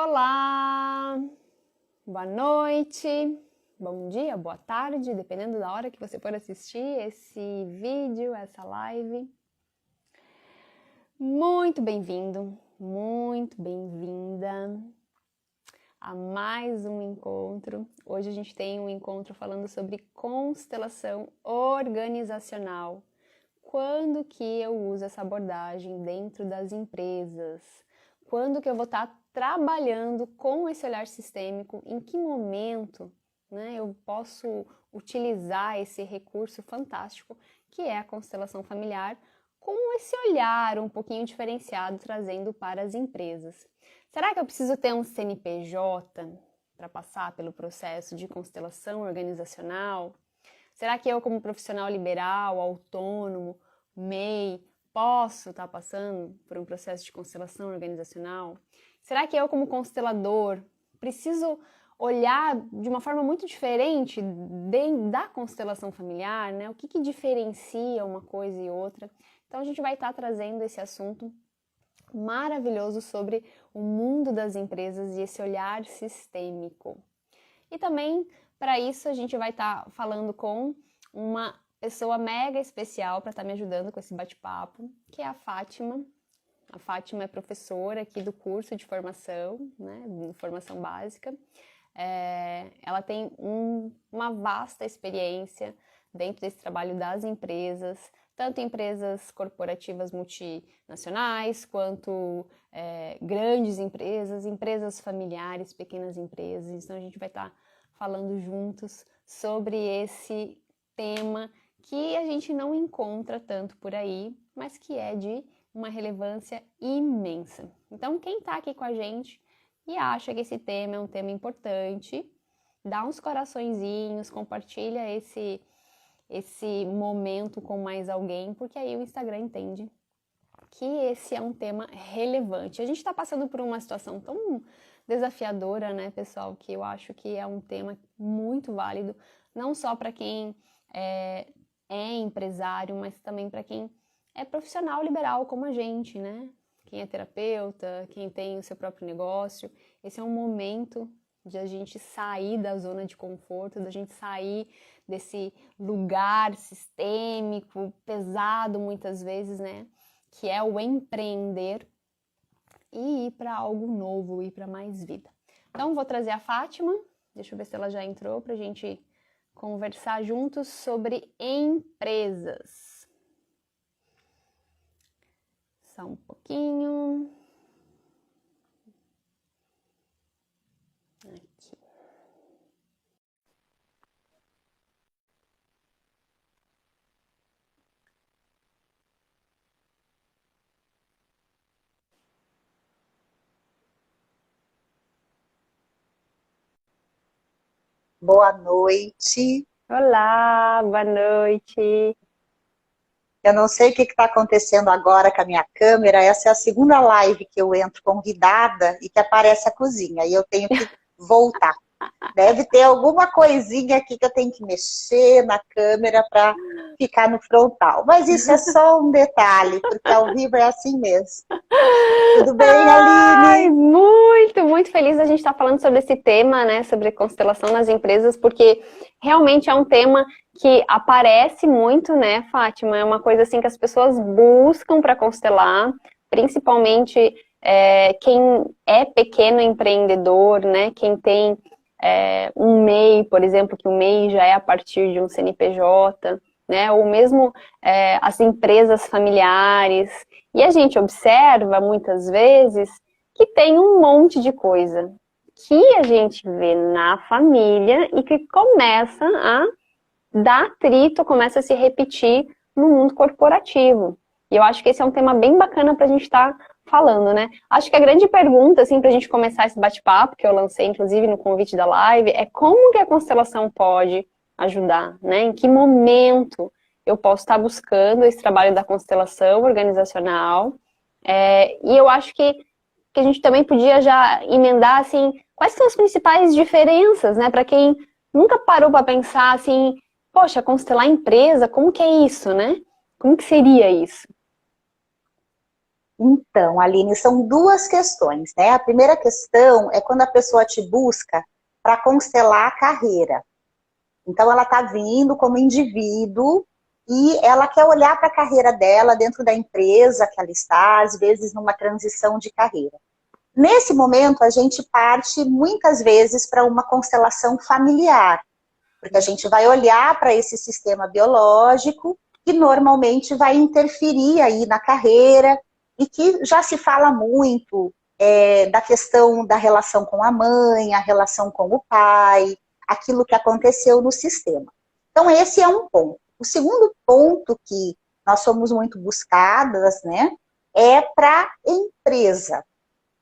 Olá, boa noite, bom dia, boa tarde, dependendo da hora que você for assistir esse vídeo, essa live. Muito bem-vindo, muito bem-vinda a mais um encontro. Hoje a gente tem um encontro falando sobre constelação organizacional. Quando que eu uso essa abordagem dentro das empresas? Quando que eu vou estar trabalhando com esse olhar sistêmico? Em que momento, né, eu posso utilizar esse recurso fantástico que é a constelação familiar com esse olhar um pouquinho diferenciado trazendo para as empresas? Será que eu preciso ter um CNPJ para passar pelo processo de constelação organizacional? Será que eu, como profissional liberal, autônomo, MEI, posso estar passando por um processo de constelação organizacional? Será que eu, como constelador, preciso olhar de uma forma muito diferente da constelação familiar, né? O que diferencia uma coisa e outra? Então, a gente vai estar trazendo esse assunto maravilhoso sobre o mundo das empresas e esse olhar sistêmico. E também, para isso, a gente vai estar falando com uma pessoa mega especial para estar me ajudando com esse bate-papo, que é a Fátima. A Fátima é professora aqui do curso de formação, né, formação básica. Ela tem uma vasta experiência dentro desse trabalho das empresas, tanto empresas corporativas multinacionais, quanto grandes empresas, empresas familiares, pequenas empresas. Então a gente vai estar falando juntos sobre esse tema que a gente não encontra tanto por aí, mas que é de uma relevância imensa. Então quem está aqui com a gente e acha que esse tema é um tema importante, dá uns coraçõezinhos, compartilha esse momento com mais alguém, porque aí o Instagram entende que esse é um tema relevante. A gente está passando por uma situação tão desafiadora, né, pessoal, que eu acho que é um tema muito válido, não só para quem é empresário, mas também para quem é profissional liberal como a gente, né? Quem é terapeuta, quem tem o seu próprio negócio. Esse é um momento de a gente sair da zona de conforto, da gente sair desse lugar sistêmico, pesado muitas vezes, né? Que é o empreender e ir para algo novo, ir para mais vida. Então, vou trazer a Fátima, deixa eu ver se ela já entrou para a gente conversar juntos sobre empresas. Só um pouquinho. Aqui. Boa noite. Olá, boa noite. Eu não sei o que está acontecendo agora com a minha câmera. Essa é a segunda live que eu entro convidada e que aparece a cozinha. E eu tenho que voltar. Deve ter alguma coisinha aqui que eu tenho que mexer na câmera para ficar no frontal. Mas isso é só um detalhe, porque ao vivo é assim mesmo. Tudo bem, Aline? Muito feliz a gente estar falando sobre esse tema, né, sobre constelação nas empresas, porque realmente é um tema que aparece muito, né, Fátima? É uma coisa assim que as pessoas buscam para constelar, principalmente quem é pequeno empreendedor, né, quem tem um MEI, por exemplo, que o MEI já é a partir de um CNPJ, né, ou mesmo as empresas familiares. E a gente observa, muitas vezes, que tem um monte de coisa que a gente vê na família e que começa a dar atrito, começa a se repetir no mundo corporativo. E eu acho que esse é um tema bem bacana para a gente estar falando, né? Acho que a grande pergunta, assim, para a gente começar esse bate-papo, que eu lancei, inclusive, no convite da live, é como que a constelação pode ajudar, né? Em que momento eu posso estar buscando esse trabalho da constelação organizacional. E eu acho que a gente também podia já emendar, assim, quais são as principais diferenças, né? Para quem nunca parou para pensar, assim, poxa, constelar empresa, como que é isso, né? Como que seria isso? Então, Aline, são duas questões, né? A primeira questão é quando a pessoa te busca para constelar a carreira. Então, ela está vindo como indivíduo e ela quer olhar para a carreira dela dentro da empresa que ela está, às vezes numa transição de carreira. Nesse momento, a gente parte muitas vezes para uma constelação familiar, porque a gente vai olhar para esse sistema biológico que normalmente vai interferir aí na carreira e que já se fala muito da questão da relação com a mãe, a relação com o pai, aquilo que aconteceu no sistema. Então, esse é um ponto. O segundo ponto que nós somos muito buscadas, né, é para a empresa.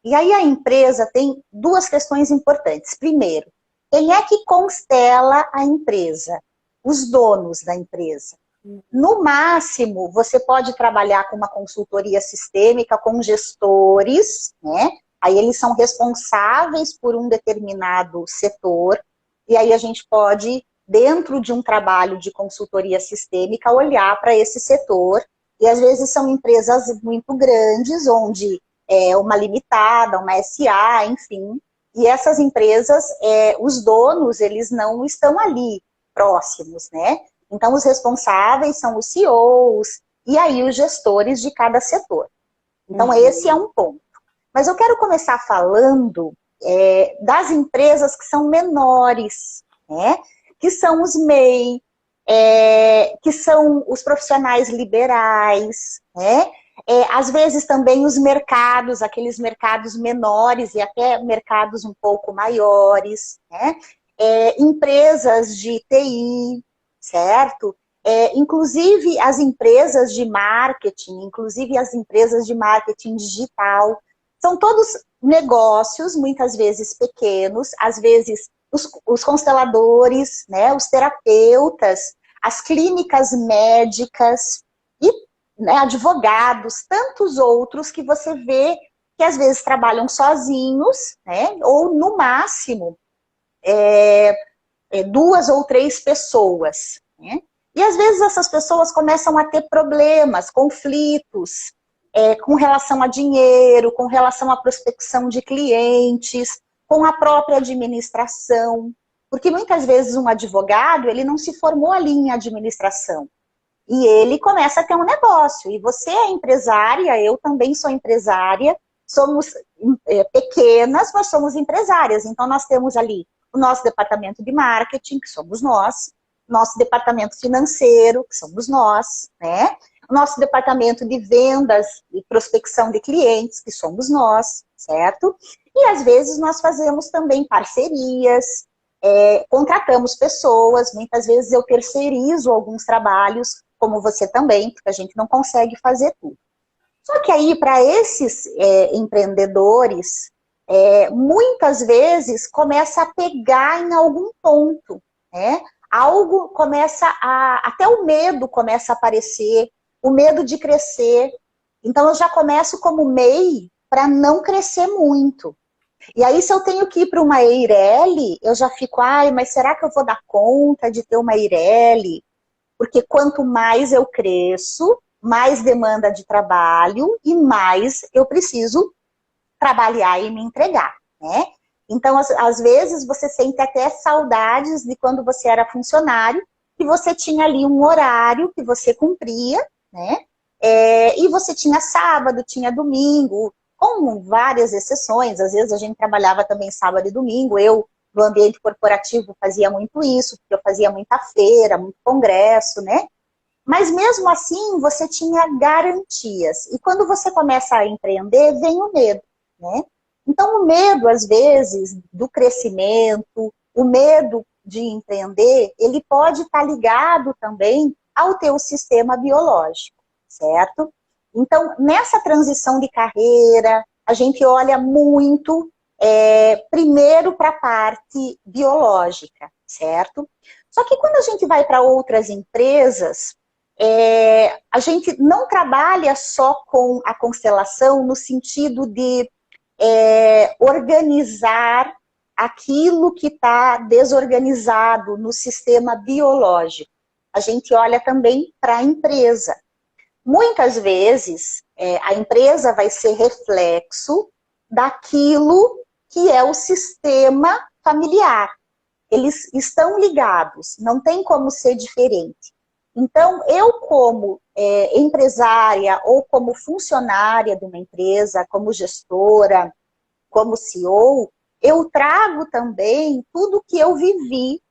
E aí a empresa tem duas questões importantes. Primeiro, quem é que constela a empresa? Os donos da empresa. No máximo, você pode trabalhar com uma consultoria sistêmica, com gestores, né? Aí eles são responsáveis por um determinado setor, e aí a gente pode, dentro de um trabalho de consultoria sistêmica, olhar para esse setor, e às vezes são empresas muito grandes, onde é uma limitada, uma SA, enfim, e essas empresas, os donos, eles não estão ali próximos, né? Então, os responsáveis são os CEOs e aí os gestores de cada setor. Então, esse é um ponto. Mas eu quero começar falando das empresas que são menores, né? Que são os MEI, que são os profissionais liberais, né? Às vezes também os mercados, aqueles mercados menores e até mercados um pouco maiores, né? Empresas de TI, certo? Inclusive as empresas de marketing, inclusive as empresas de marketing digital, são todos negócios, muitas vezes pequenos, às vezes os consteladores, né, os terapeutas, as clínicas médicas e, né, advogados, tantos outros que você vê que às vezes trabalham sozinhos, né, ou no máximo 2 ou 3 pessoas, né? E às vezes essas pessoas começam a ter problemas, conflitos, com relação a dinheiro, com relação à prospecção de clientes, com a própria administração. Porque muitas vezes um advogado, ele não se formou ali em administração. E ele começa a ter um negócio. E você é empresária, eu também sou empresária, somos pequenas, mas somos empresárias. Então nós temos ali o nosso departamento de marketing, que somos nós, nosso departamento financeiro, que somos nós, né? O nosso departamento de vendas e prospecção de clientes, que somos nós, certo? E às vezes nós fazemos também parcerias, contratamos pessoas, muitas vezes eu terceirizo alguns trabalhos, como você também, porque a gente não consegue fazer tudo. Só que aí, para esses empreendedores, muitas vezes começa a pegar em algum ponto, né? Algo começa até o medo começa a aparecer, o medo de crescer. Então eu já começo como MEI para não crescer muito. E aí se eu tenho que ir para uma EIRELI, eu já fico, mas será que eu vou dar conta de ter uma EIRELI? Porque quanto mais eu cresço, mais demanda de trabalho e mais eu preciso trabalhar e me entregar, né? Então, às vezes, você sente até saudades de quando você era funcionário, que você tinha ali um horário que você cumpria, né? E você tinha sábado, tinha domingo, com várias exceções. Às vezes a gente trabalhava também sábado e domingo. Eu, no ambiente corporativo, fazia muito isso, porque eu fazia muita feira, muito congresso, né? Mas mesmo assim, você tinha garantias. E quando você começa a empreender, vem o medo, né? Então, o medo, às vezes, do crescimento, o medo de empreender, ele pode estar ligado também ao teu sistema biológico, certo? Então, nessa transição de carreira, a gente olha muito, primeiro para a parte biológica, certo? Só que quando a gente vai para outras empresas, a gente não trabalha só com a constelação no sentido de organizar aquilo que está desorganizado no sistema biológico. A gente olha também para a empresa. Muitas vezes, A empresa vai ser reflexo daquilo que é o sistema familiar. Eles estão ligados, não tem como ser diferente. Então, eu como empresária ou como funcionária de uma empresa, como gestora, como CEO, eu trago também tudo que eu vivi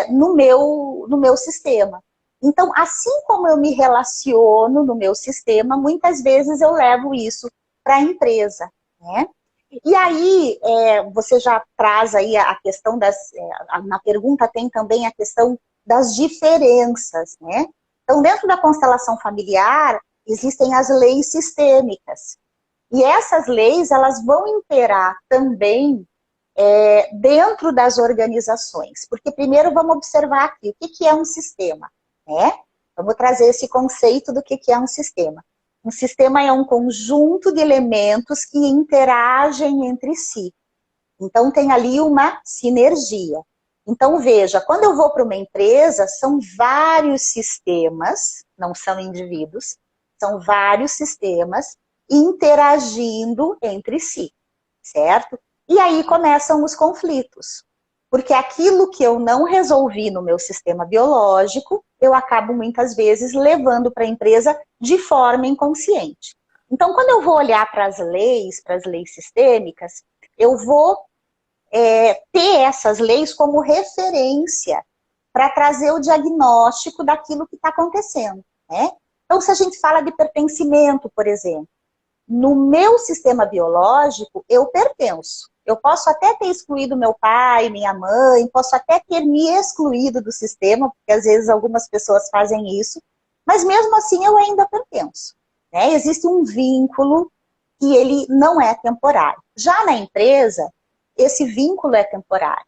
no meu sistema. Então, assim como eu me relaciono no meu sistema, muitas vezes eu levo isso para a empresa, né? E aí, você já traz aí a questão na pergunta tem também a questão das diferenças, né? Então, dentro da constelação familiar, existem as leis sistêmicas. E essas leis, elas vão imperar também dentro das organizações. Porque primeiro vamos observar aqui, o que é um sistema, né? Vamos trazer esse conceito do que é um sistema. Um sistema é um conjunto de elementos que interagem entre si. Então, tem ali uma sinergia. Então, veja, quando eu vou para uma empresa, são vários sistemas, não são indivíduos, são vários sistemas interagindo entre si, certo? E aí começam os conflitos. Porque aquilo que eu não resolvi no meu sistema biológico, eu acabo muitas vezes levando para a empresa de forma inconsciente. Então, quando eu vou olhar para as leis sistêmicas, eu vou ter essas leis como referência para trazer o diagnóstico daquilo que está acontecendo, né? Então, se a gente fala de pertencimento, por exemplo, no meu sistema biológico, eu pertenço. Eu posso até ter excluído meu pai, minha mãe, posso até ter me excluído do sistema, porque às vezes algumas pessoas fazem isso, mas mesmo assim eu ainda pertenço, né? Existe um vínculo que ele não é temporário. Já na empresa, esse vínculo é temporário.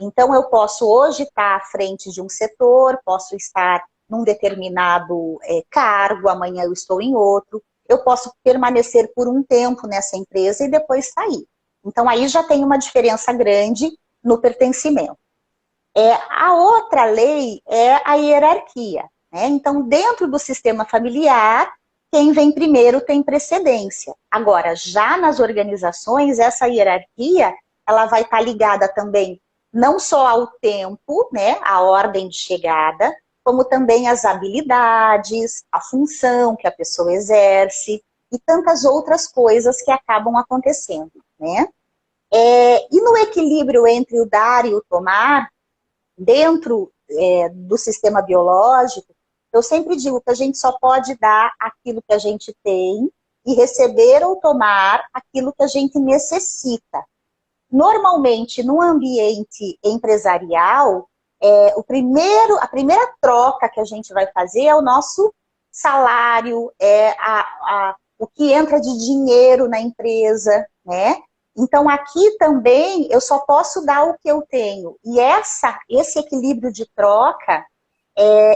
Então eu posso hoje estar à frente de um setor, posso estar num determinado cargo, amanhã eu estou em outro, eu posso permanecer por um tempo nessa empresa e depois sair. Então, aí já tem uma diferença grande no pertencimento. A outra lei é a hierarquia, né? Então, dentro do sistema familiar, quem vem primeiro tem precedência. Agora, já nas organizações, essa hierarquia, ela vai estar ligada também não só ao tempo, né, a ordem de chegada, como também as habilidades, a função que a pessoa exerce e tantas outras coisas que acabam acontecendo, né? E no equilíbrio entre o dar e o tomar, dentro do sistema biológico, eu sempre digo que a gente só pode dar aquilo que a gente tem e receber ou tomar aquilo que a gente necessita. Normalmente, no ambiente empresarial, a primeira troca que a gente vai fazer é o nosso salário, o que entra de dinheiro na empresa, né? Então, aqui também eu só posso dar o que eu tenho. E esse equilíbrio de troca,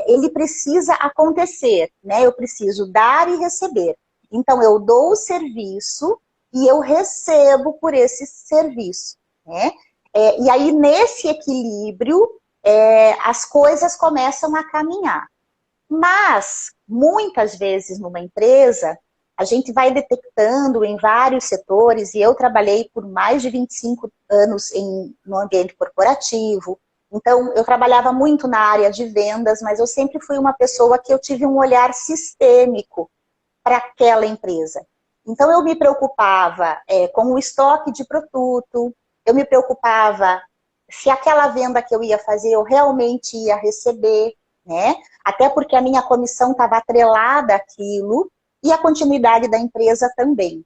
ele precisa acontecer, né? Eu preciso dar e receber. Então, eu dou o serviço e eu recebo por esse serviço, né? E aí, nesse equilíbrio, as coisas começam a caminhar. Mas, muitas vezes numa empresa, a gente vai detectando em vários setores, e eu trabalhei por mais de 25 anos no ambiente corporativo, então eu trabalhava muito na área de vendas, mas eu sempre fui uma pessoa que eu tive um olhar sistêmico para aquela empresa. Então eu me preocupava com o estoque de produto, eu me preocupava se aquela venda que eu ia fazer eu realmente ia receber, né? Até porque a minha comissão estava atrelada àquilo e a continuidade da empresa também.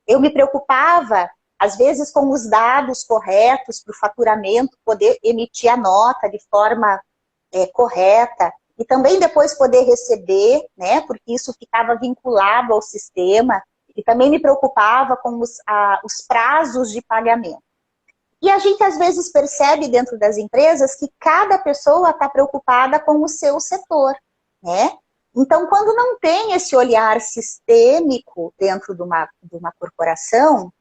Eu me preocupava, às vezes, com os dados corretos para o faturamento, poder emitir a nota de forma correta e também depois poder receber, né? Porque isso ficava vinculado ao sistema e também me preocupava com os prazos de pagamento. E a gente, às vezes, percebe dentro das empresas que cada pessoa está preocupada com o seu setor, né? Então, quando não tem esse olhar sistêmico dentro de uma corporação,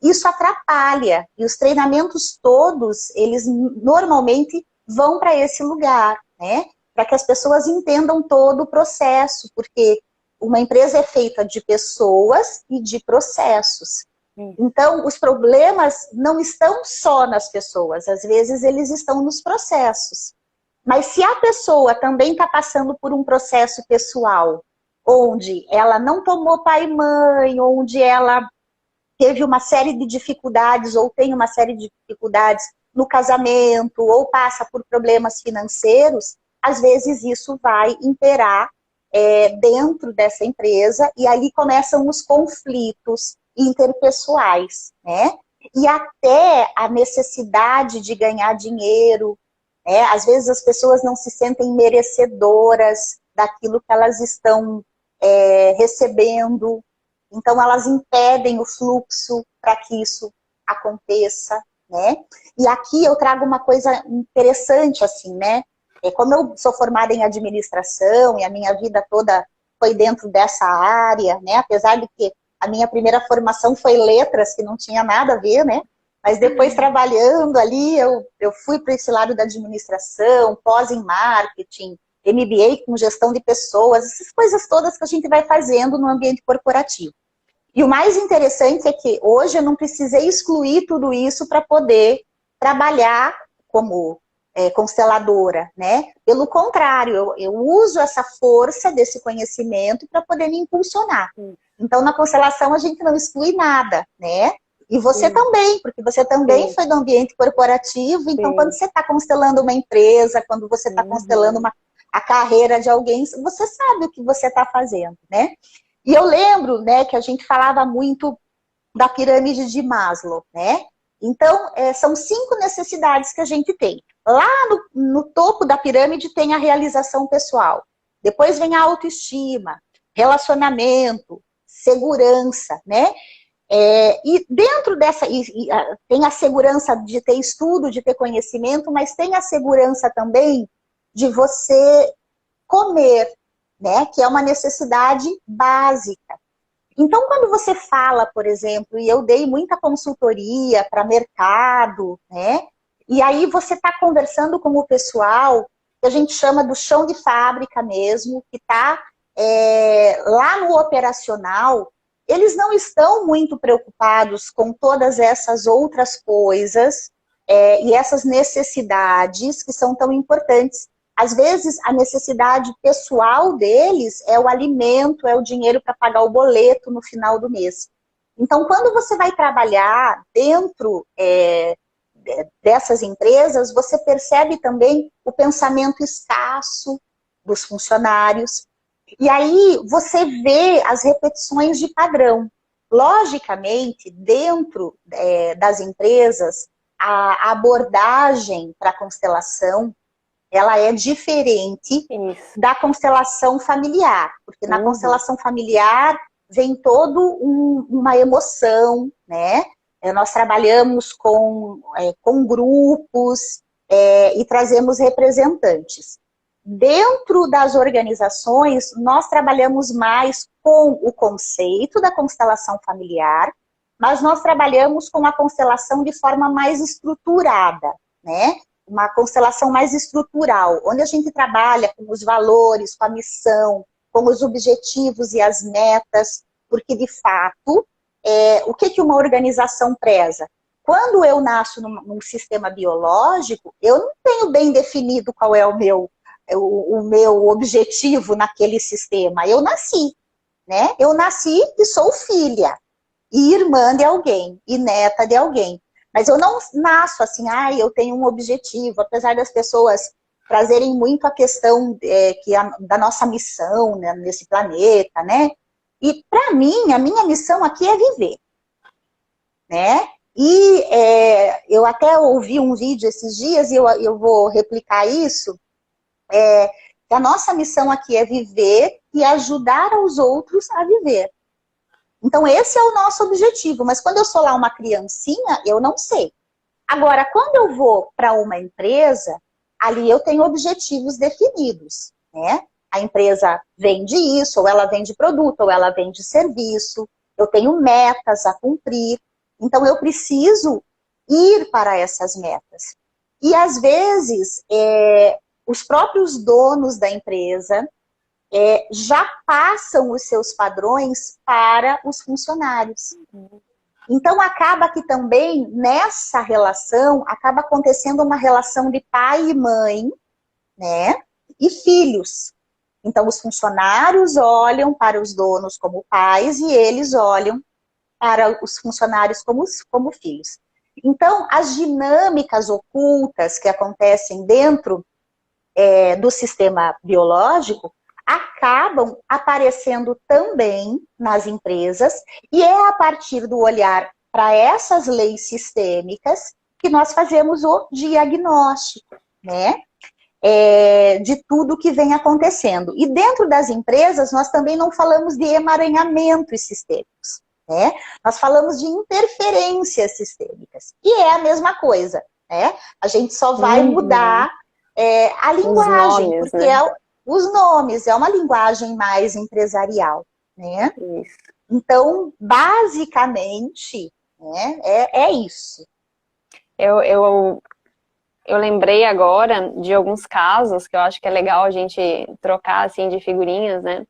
isso atrapalha. E os treinamentos todos, eles normalmente vão para esse lugar, né? Para que as pessoas entendam todo o processo, porque uma empresa é feita de pessoas e de processos. Então, os problemas não estão só nas pessoas, às vezes eles estão nos processos. Mas se a pessoa também está passando por um processo pessoal, onde ela não tomou pai e mãe, onde ela teve uma série de dificuldades ou tem uma série de dificuldades no casamento, ou passa por problemas financeiros, às vezes isso vai imperar dentro dessa empresa, e ali começam os conflitos interpessoais, né? E até a necessidade de ganhar dinheiro, né? Às vezes as pessoas não se sentem merecedoras daquilo que elas estão recebendo, então elas impedem o fluxo para que isso aconteça, né? E aqui eu trago uma coisa interessante, assim, né? Como eu sou formada em administração e a minha vida toda foi dentro dessa área, né? Apesar de que a minha primeira formação foi letras, que não tinha nada a ver, né? Mas depois trabalhando ali, eu fui para esse lado da administração, pós em marketing, MBA com gestão de pessoas, essas coisas todas que a gente vai fazendo no ambiente corporativo. E o mais interessante é que hoje eu não precisei excluir tudo isso para poder trabalhar como consteladora, né? Pelo contrário, eu uso essa força desse conhecimento para poder me impulsionar. Então, na constelação, a gente não exclui nada, né? E você também, porque você também foi do ambiente corporativo, então quando você está constelando uma empresa, quando você está constelando a carreira de alguém, você sabe o que você está fazendo, né? E eu lembro, né, que a gente falava muito da pirâmide de Maslow, né? Então, são 5 necessidades que a gente tem. Lá no topo da pirâmide tem a realização pessoal. Depois vem a autoestima, relacionamento, segurança, né? E dentro dessa, tem a segurança de ter estudo, de ter conhecimento, mas tem a segurança também de você comer, né? Que é uma necessidade básica. Então, quando você fala, por exemplo, e eu dei muita consultoria para mercado, né? E aí você está conversando com o pessoal, que a gente chama do chão de fábrica mesmo, que está lá no operacional, eles não estão muito preocupados com todas essas outras coisas e essas necessidades que são tão importantes. Às vezes, a necessidade pessoal deles é o alimento, é o dinheiro para pagar o boleto no final do mês. Então, quando você vai trabalhar dentro dessas empresas, você percebe também o pensamento escasso dos funcionários. E aí, você vê as repetições de padrão. Logicamente, dentro das empresas, a abordagem para a constelação, ela é diferente da constelação familiar, porque na constelação familiar vem todo uma emoção, né? Nós trabalhamos com grupos e trazemos representantes. Dentro das organizações, nós trabalhamos mais com o conceito da constelação familiar, mas nós trabalhamos com a constelação de forma mais estruturada, né? Uma constelação mais estrutural, onde a gente trabalha com os valores, com a missão, com os objetivos e as metas, porque, de fato, o que uma organização preza? Quando eu nasço num sistema biológico, eu não tenho bem definido qual é o meu objetivo naquele sistema. Eu nasci, né? Eu nasci e sou filha, e irmã de alguém, e neta de alguém. Mas eu não nasço assim, eu tenho um objetivo, apesar das pessoas trazerem muito a questão da nossa missão, né, nesse planeta, né? E para mim, a minha missão aqui é viver, né? E eu até ouvi um vídeo esses dias, e eu vou replicar isso, que a nossa missão aqui é viver e ajudar os outros a viver. Então, esse é o nosso objetivo. Mas quando eu sou lá uma criancinha, eu não sei. Agora, quando eu vou para uma empresa, ali eu tenho objetivos definidos, né? A empresa vende isso, ou ela vende produto, ou ela vende serviço. Eu tenho metas a cumprir. Então, eu preciso ir para essas metas. E, às vezes, os próprios donos da empresa, já passam os seus padrões para os funcionários. Então, acaba que também, nessa relação, acaba acontecendo uma relação de pai e mãe, né? E filhos. Então, os funcionários olham para os donos como pais e eles olham para os funcionários como filhos. Então, as dinâmicas ocultas que acontecem dentro do sistema biológico acabam aparecendo também nas empresas, e é a partir do olhar para essas leis sistêmicas que nós fazemos o diagnóstico, né? De tudo que vem acontecendo. E dentro das empresas, nós também não falamos de emaranhamentos sistêmicos, né? Nós falamos de interferências sistêmicas, que é a mesma coisa, né? A gente só vai mudar a linguagem, nomes, porque né? Os nomes, é uma linguagem mais empresarial, né? Isso. Então, basicamente, né, é isso. Eu lembrei agora de alguns casos que eu acho que é legal a gente trocar, assim, de figurinhas, né?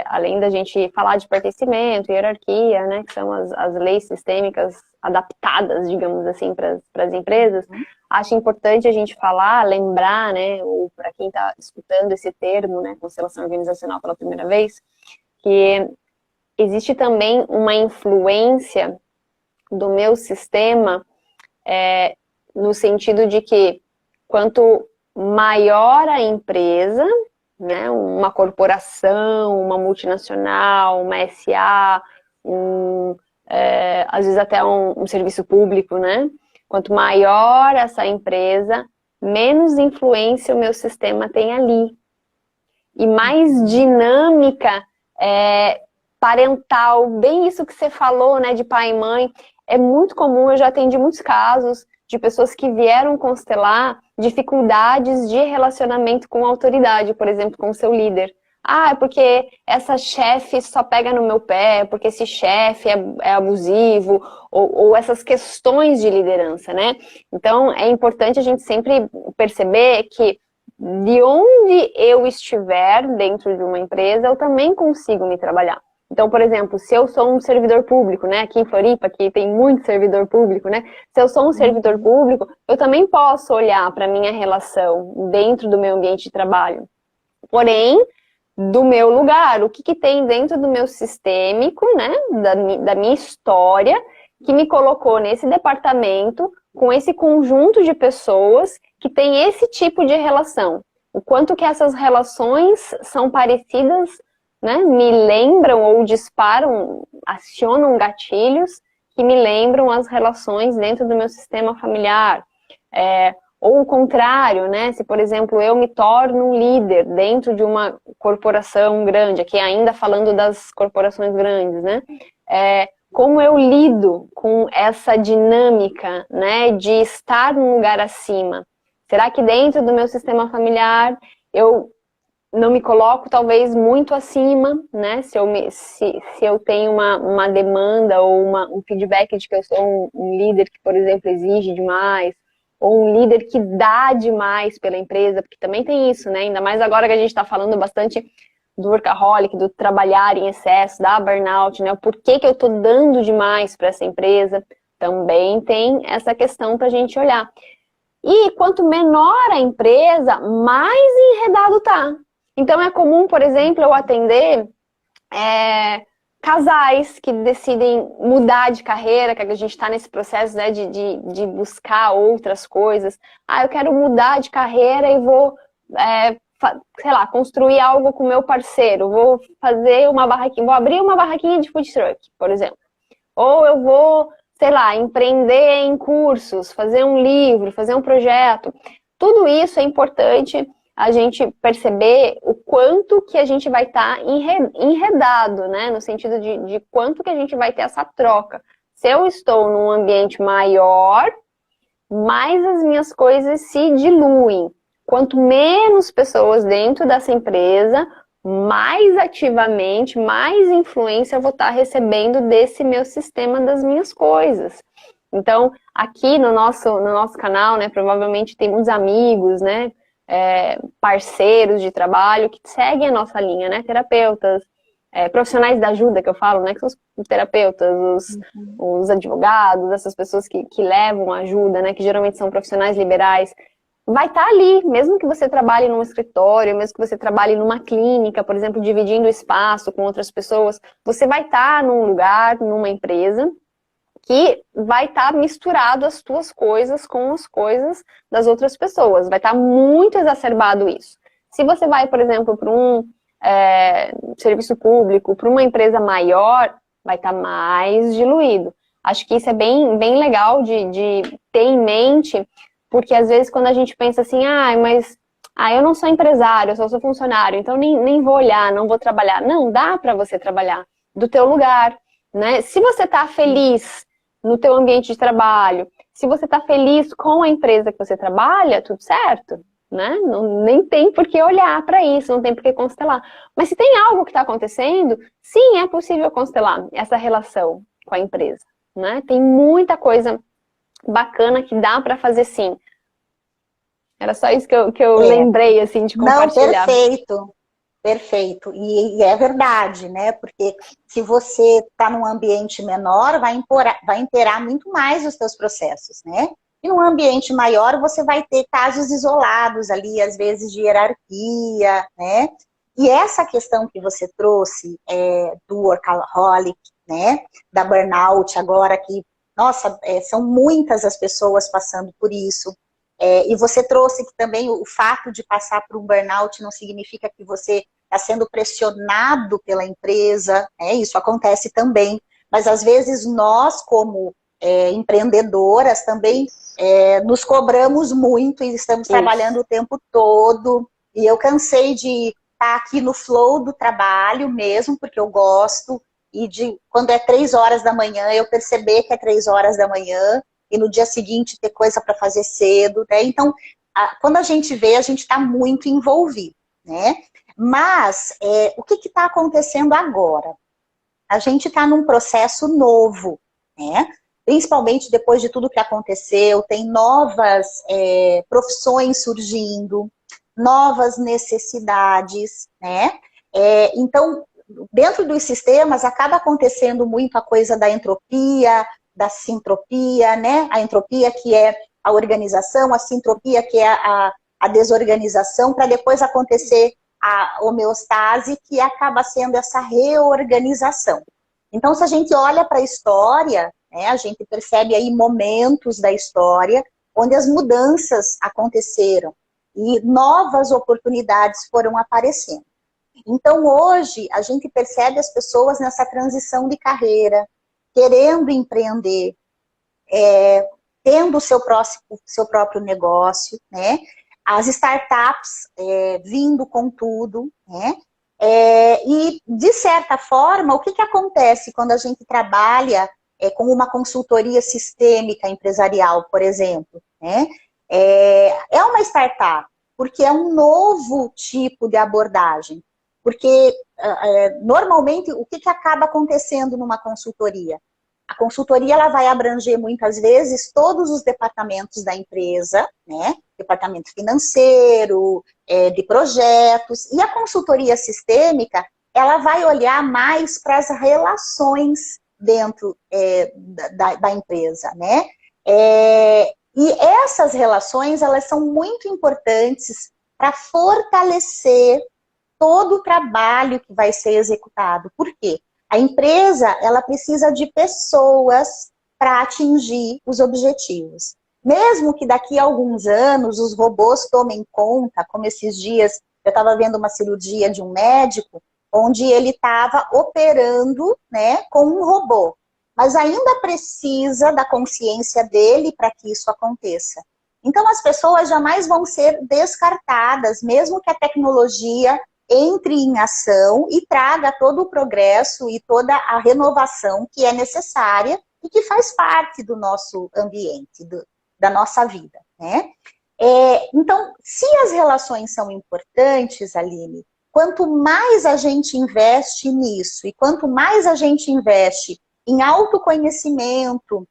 Além da gente falar de pertencimento, hierarquia, né? Que são as leis sistêmicas adaptadas, digamos assim, para as empresas. Acho importante a gente falar, lembrar, né? Ou para quem está escutando esse termo, né? Constelação organizacional pela primeira vez, que existe também uma influência do meu sistema, no sentido de que quanto maior a empresa, né, uma corporação, uma multinacional, uma SA, às vezes até um serviço público, né? Quanto maior essa empresa, menos influência o meu sistema tem ali. E mais dinâmica parental, bem isso que você falou, né, de pai e mãe. É muito comum, eu já atendi muitos casos de pessoas que vieram constelar dificuldades de relacionamento com a autoridade, por exemplo, com o seu líder. É porque essa chefe só pega no meu pé, porque esse chefe é abusivo, ou essas questões de liderança, né? Então, é importante a gente sempre perceber que de onde eu estiver dentro de uma empresa, eu também consigo me trabalhar. Então, por exemplo, se eu sou um servidor público, né, aqui em Floripa, aqui tem muito servidor público, né, se eu sou um servidor público, eu também posso olhar para a minha relação dentro do meu ambiente de trabalho. Porém, do meu lugar, o que tem dentro do meu sistêmico, né, da minha história, que me colocou nesse departamento, com esse conjunto de pessoas que tem esse tipo de relação. O quanto que essas relações são parecidas, né, me lembram ou disparam, acionam gatilhos que me lembram as relações dentro do meu sistema familiar. Ou o contrário, né? Se, por exemplo, eu me torno um líder dentro de uma corporação grande, aqui ainda falando das corporações grandes, né? Como eu lido com essa dinâmica, né, de estar num lugar acima? Será que dentro do meu sistema familiar eu não me coloco talvez muito acima, né? Se eu tenho uma demanda ou um feedback de que eu sou um líder que, por exemplo, exige demais, ou um líder que dá demais pela empresa, porque também tem isso, né? Ainda mais agora que a gente está falando bastante do workaholic, do trabalhar em excesso, da burnout, né? O porquê que eu estou dando demais para essa empresa, também tem essa questão para a gente olhar. E quanto menor a empresa, mais enredado tá. Então é comum, por exemplo, eu atender casais que decidem mudar de carreira, que a gente está nesse processo, né, de buscar outras coisas. Eu quero mudar de carreira e vou, sei lá, construir algo com o meu parceiro. Vou fazer uma barraquinha, vou abrir uma barraquinha de food truck, por exemplo. Ou eu vou, sei lá, empreender em cursos, fazer um livro, fazer um projeto. Tudo isso é importante a gente perceber o quanto que a gente vai estar enredado, né? No sentido de quanto que a gente vai ter essa troca. Se eu estou num ambiente maior, mais as minhas coisas se diluem. Quanto menos pessoas dentro dessa empresa, mais ativamente, mais influência eu vou estar recebendo desse meu sistema, das minhas coisas. Então, aqui no nosso canal, né, provavelmente tem muitos amigos, né, parceiros de trabalho que seguem a nossa linha, né? Terapeutas, profissionais da ajuda, que eu falo, né? Que são os terapeutas, os advogados, essas pessoas que levam ajuda, né? Que geralmente são profissionais liberais. Vai estar ali, mesmo que você trabalhe num escritório, mesmo que você trabalhe numa clínica, por exemplo, dividindo o espaço com outras pessoas, você vai estar num lugar, numa empresa, que vai estar misturado as tuas coisas com as coisas das outras pessoas. Vai estar muito exacerbado isso. Se você vai, por exemplo, para um serviço público, para uma empresa maior, vai estar mais diluído. Acho que isso é bem, bem legal de ter em mente, porque às vezes quando a gente pensa assim, mas eu não sou empresário, eu só sou funcionário, então nem vou olhar, não vou trabalhar. Não, dá para você trabalhar do teu lugar, né? Se você está feliz no teu ambiente de trabalho, se você está feliz com a empresa que você trabalha, tudo certo, né? Não, nem tem por que olhar para isso, não tem por que constelar. Mas se tem algo que está acontecendo, sim, é possível constelar essa relação com a empresa, né? Tem muita coisa bacana que dá para fazer sim. Era só isso que eu lembrei, assim, de compartilhar. Não, perfeito. Perfeito. E é verdade, né? Porque se você está num ambiente menor, vai inteirar muito mais os seus processos, né? E num ambiente maior, você vai ter casos isolados ali, às vezes de hierarquia, né? E essa questão que você trouxe do workaholic, né? Da burnout agora que, nossa, são muitas as pessoas passando por isso. E você trouxe que também o fato de passar por um burnout não significa que você está sendo pressionado pela empresa, né? Isso acontece também. Mas às vezes nós, como empreendedoras, também nos cobramos muito e estamos trabalhando o tempo todo. E eu cansei de estar aqui no flow do trabalho mesmo, porque eu gosto. E quando é 3 horas da manhã, eu perceber que é 3 horas da manhã, e no dia seguinte ter coisa para fazer cedo, né? Então, quando a gente vê, a gente está muito envolvido, né? Mas, o que está acontecendo agora? A gente está num processo novo, né? Principalmente depois de tudo que aconteceu, tem novas profissões surgindo, novas necessidades, né? Então, dentro dos sistemas, acaba acontecendo muito a coisa da entropia, da sintropia, né? A entropia que é a organização, a sintropia que é a desorganização, para depois acontecer a homeostase, que acaba sendo essa reorganização. Então, se a gente olha para a história, né, a gente percebe aí momentos da história onde as mudanças aconteceram e novas oportunidades foram aparecendo. Então, hoje, a gente percebe as pessoas nessa transição de carreira, querendo empreender, tendo o seu próprio negócio, né? As startups vindo com tudo, né? E, de certa forma, o que acontece quando a gente trabalha com uma consultoria sistêmica empresarial, por exemplo, né? É uma startup, porque é um novo tipo de abordagem. Porque, normalmente, o que acaba acontecendo numa consultoria? A consultoria ela vai abranger, muitas vezes, todos os departamentos da empresa, né? Departamento financeiro, de projetos. E a consultoria sistêmica, ela vai olhar mais para as relações dentro da empresa, né? E essas relações, elas são muito importantes para fortalecer todo o trabalho que vai ser executado. Por quê? A empresa, ela precisa de pessoas para atingir os objetivos. Mesmo que daqui a alguns anos os robôs tomem conta, como esses dias eu estava vendo uma cirurgia de um médico, onde ele estava operando, né, com um robô. Mas ainda precisa da consciência dele para que isso aconteça. Então as pessoas jamais vão ser descartadas, mesmo que a tecnologia entre em ação e traga todo o progresso e toda a renovação que é necessária e que faz parte do nosso ambiente, da nossa vida, né? Então, se as relações são importantes, Aline, quanto mais a gente investe nisso e quanto mais a gente investe em autoconhecimento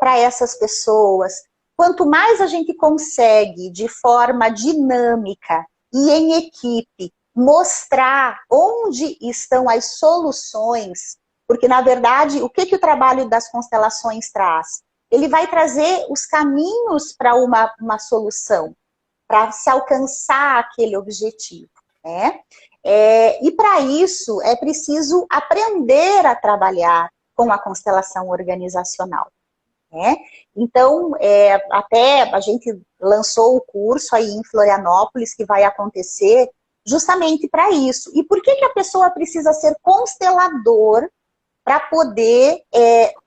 para essas pessoas, quanto mais a gente consegue, de forma dinâmica e em equipe, mostrar onde estão as soluções, porque, na verdade, o que o trabalho das constelações traz? Ele vai trazer os caminhos para uma solução, para se alcançar aquele objetivo, né? E para isso é preciso aprender a trabalhar com a constelação organizacional, né? Então, até a gente lançou o curso aí em Florianópolis, que vai acontecer justamente para isso. E por que a pessoa precisa ser constelador para poder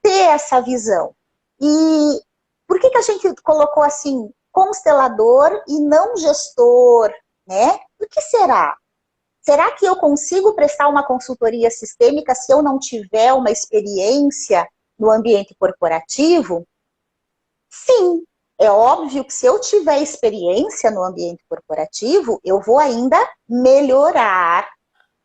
ter essa visão? E por que a gente colocou assim, constelador e não gestor, né? Por que será? Será que eu consigo prestar uma consultoria sistêmica se eu não tiver uma experiência no ambiente corporativo? Sim, é óbvio que se eu tiver experiência no ambiente corporativo, eu vou ainda melhorar